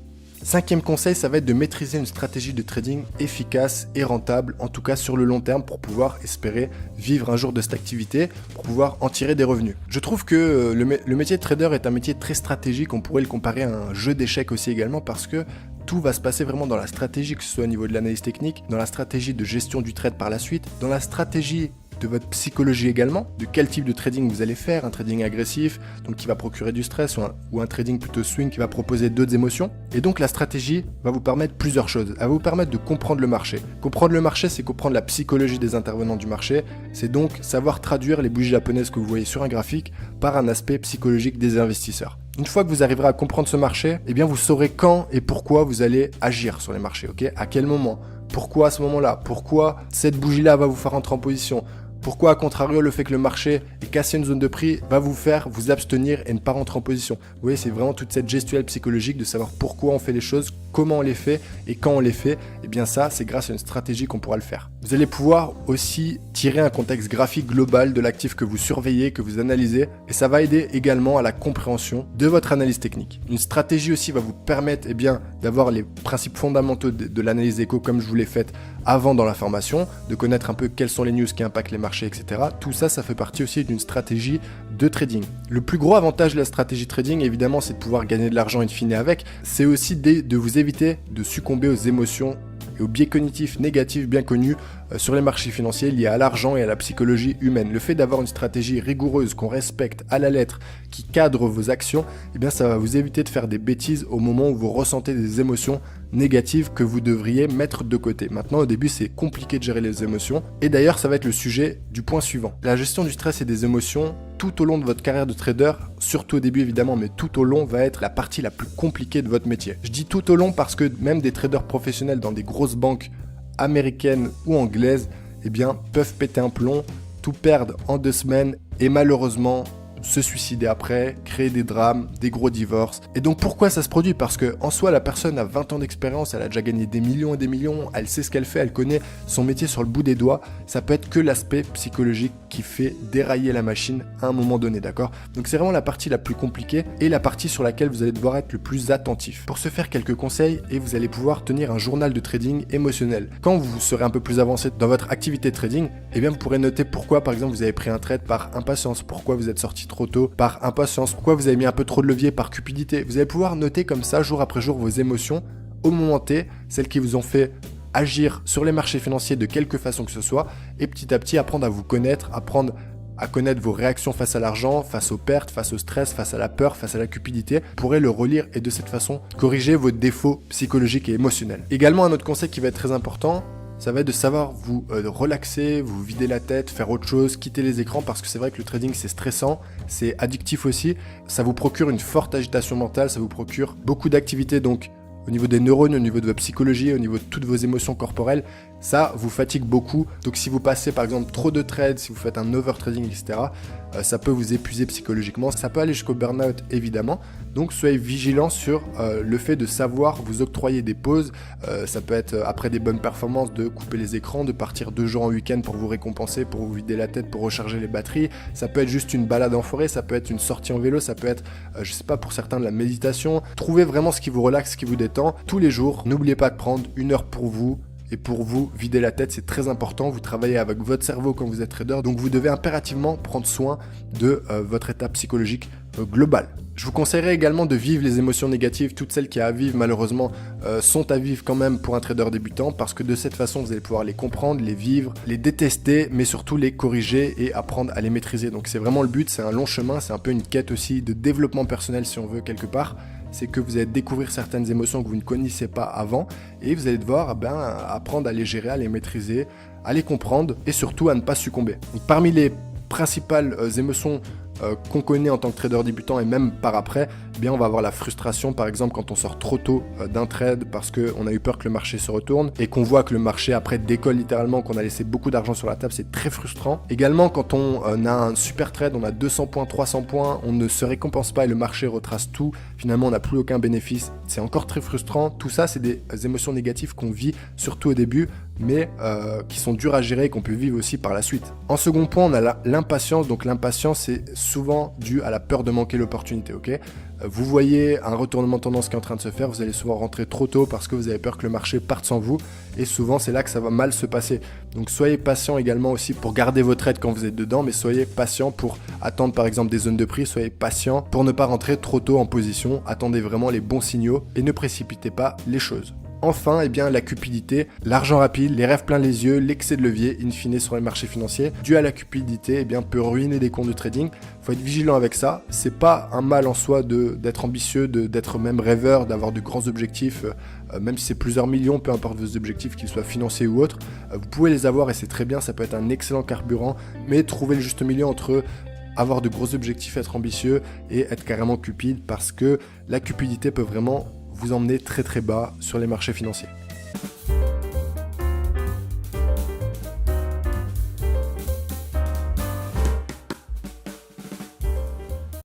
Cinquième conseil, ça va être de maîtriser une stratégie de trading efficace et rentable, en tout cas sur le long terme, pour pouvoir espérer vivre un jour de cette activité, pour pouvoir en tirer des revenus. Je trouve que le métier de trader est un métier très stratégique, on pourrait le comparer à un jeu d'échecs aussi également, parce que tout va se passer vraiment dans la stratégie, que ce soit au niveau de l'analyse technique, dans la stratégie de gestion du trade par la suite, dans la stratégie de votre psychologie également, de quel type de trading vous allez faire, un trading agressif, donc qui va procurer du stress, ou un trading plutôt swing qui va proposer d'autres émotions. Et donc la stratégie va vous permettre plusieurs choses. Elle va vous permettre de comprendre le marché. Comprendre le marché, c'est comprendre la psychologie des intervenants du marché, c'est donc savoir traduire les bougies japonaises que vous voyez sur un graphique par un aspect psychologique des investisseurs. Une fois que vous arriverez à comprendre ce marché, eh bien vous saurez quand et pourquoi vous allez agir sur les marchés, ok? À quel moment? Pourquoi à ce moment-là? Pourquoi cette bougie-là va vous faire entrer en position? Pourquoi, à contrario, le fait que le marché ait cassé une zone de prix va vous faire vous abstenir et ne pas rentrer en position? Vous voyez, c'est vraiment toute cette gestuelle psychologique de savoir pourquoi on fait les choses, comment on les fait et quand on les fait. Et bien ça, c'est grâce à une stratégie qu'on pourra le faire. Vous allez pouvoir aussi tirer un contexte graphique global de l'actif que vous surveillez, que vous analysez, et ça va aider également à la compréhension de votre analyse technique. Une stratégie aussi va vous permettre d'avoir les principes fondamentaux de l'analyse éco comme je vous l'ai fait avant dans la formation, de connaître un peu quelles sont les news qui impactent les marchés, etc. Tout ça, ça fait partie aussi d'une stratégie de trading. Le plus gros avantage de la stratégie trading, évidemment, c'est de pouvoir gagner de l'argent in fine avec. C'est aussi de vous éviter de succomber aux émotions et aux biais cognitifs négatifs bien connus sur les marchés financiers liés à l'argent et à la psychologie humaine. Le fait d'avoir une stratégie rigoureuse qu'on respecte à la lettre, qui cadre vos actions, eh bien ça va vous éviter de faire des bêtises au moment où vous ressentez des émotions négatives que vous devriez mettre de côté. Maintenant, au début, c'est compliqué de gérer les émotions. Et d'ailleurs, ça va être le sujet du point suivant. La gestion du stress et des émotions, tout au long de votre carrière de trader, surtout au début évidemment, mais tout au long va être la partie la plus compliquée de votre métier. Je dis tout au long parce que même des traders professionnels dans des grosses banques américaines ou anglaises, eh bien, peuvent péter un plomb, tout perdre en 2 semaines et malheureusement se suicider après, créer des drames, des gros divorces. Et donc pourquoi ça se produit? Parce que en soi, la personne a 20 ans d'expérience, elle a déjà gagné des millions et des millions, elle sait ce qu'elle fait, elle connaît son métier sur le bout des doigts. Ça peut être que l'aspect psychologique qui fait dérailler la machine à un moment donné, d'accord? Donc c'est vraiment la partie la plus compliquée et la partie sur laquelle vous allez devoir être le plus attentif. Pour ce faire, quelques conseils et vous allez pouvoir tenir un journal de trading émotionnel. Quand vous serez un peu plus avancé dans votre activité de trading, eh bien vous pourrez noter pourquoi par exemple vous avez pris un trade par impatience, pourquoi vous êtes sorti trop tôt par impatience, pourquoi vous avez mis un peu trop de levier par cupidité. Vous allez pouvoir noter comme ça jour après jour vos émotions au moment T, celles qui vous ont fait agir sur les marchés financiers de quelque façon que ce soit, et petit à petit apprendre à vous connaître, apprendre à connaître vos réactions face à l'argent, face aux pertes, face au stress, face à la peur, face à la cupidité. Vous pourrez le relire et de cette façon corriger vos défauts psychologiques et émotionnels. Également, un autre conseil qui va être très important, ça va être de savoir vous relaxer, vous vider la tête, faire autre chose, quitter les écrans, parce que c'est vrai que le trading c'est stressant, c'est addictif aussi, ça vous procure une forte agitation mentale, ça vous procure beaucoup d'activités, donc au niveau des neurones, au niveau de votre psychologie, au niveau de toutes vos émotions corporelles, ça vous fatigue beaucoup. Donc si vous passez par exemple trop de trades, si vous faites un overtrading, etc., ça peut vous épuiser psychologiquement. Ça peut aller jusqu'au burn-out évidemment. Donc soyez vigilants sur le fait de savoir vous octroyer des pauses. Ça peut être après des bonnes performances de couper les écrans, de partir 2 jours en week-end pour vous récompenser, pour vous vider la tête, pour recharger les batteries. Ça peut être juste une balade en forêt, ça peut être une sortie en vélo, ça peut être, je sais pas, pour certains de la méditation. Trouvez vraiment ce qui vous relaxe, ce qui vous détend tous les jours. N'oubliez pas de prendre 1 heure pour vous. Et pour vous, vider la tête, c'est très important. Vous travaillez avec votre cerveau quand vous êtes trader, donc vous devez impérativement prendre soin de votre état psychologique global. Je vous conseillerais également de vivre les émotions négatives. Toutes celles qui y a à vivre, malheureusement, sont à vivre quand même pour un trader débutant, parce que de cette façon, vous allez pouvoir les comprendre, les vivre, les détester, mais surtout les corriger et apprendre à les maîtriser. Donc c'est vraiment le but, c'est un long chemin, c'est un peu une quête aussi de développement personnel si on veut quelque part. C'est que vous allez découvrir certaines émotions que vous ne connaissiez pas avant et vous allez devoir apprendre à les gérer, à les maîtriser, à les comprendre et surtout à ne pas succomber. Donc, parmi les principales émotions qu'on connaît en tant que trader débutant et même par après, eh bien on va avoir la frustration par exemple quand on sort trop tôt d'un trade parce qu'on a eu peur que le marché se retourne et qu'on voit que le marché après décolle littéralement, qu'on a laissé beaucoup d'argent sur la table, c'est très frustrant. Également quand on a un super trade, on a 200 points, 300 points, on ne se récompense pas et le marché retrace tout, finalement on n'a plus aucun bénéfice, c'est encore très frustrant. Tout ça c'est des émotions négatives qu'on vit surtout au début, mais qui sont dures à gérer et qu'on peut vivre aussi par la suite. En second point, on a l'impatience. Donc l'impatience, c'est souvent dû à la peur de manquer l'opportunité, ok ? Vous voyez un retournement de tendance qui est en train de se faire, vous allez souvent rentrer trop tôt parce que vous avez peur que le marché parte sans vous, et souvent c'est là que ça va mal se passer. Donc soyez patient également aussi pour garder vos trades quand vous êtes dedans, mais soyez patient pour attendre par exemple des zones de prix, soyez patient pour ne pas rentrer trop tôt en position, attendez vraiment les bons signaux et ne précipitez pas les choses. Enfin, eh bien, la cupidité, l'argent rapide, les rêves plein les yeux, l'excès de levier, in fine sur les marchés financiers, dû à la cupidité, eh bien, peut ruiner des comptes de trading. Faut être vigilant avec ça. C'est pas un mal en soi d'être ambitieux, d'être même rêveur, d'avoir de grands objectifs, même si c'est plusieurs millions, peu importe vos objectifs, qu'ils soient financiers ou autres. Vous pouvez les avoir et c'est très bien, ça peut être un excellent carburant, mais trouver le juste milieu entre avoir de gros objectifs, être ambitieux et être carrément cupide, parce que la cupidité peut vraiment vous emmener très très bas sur les marchés financiers.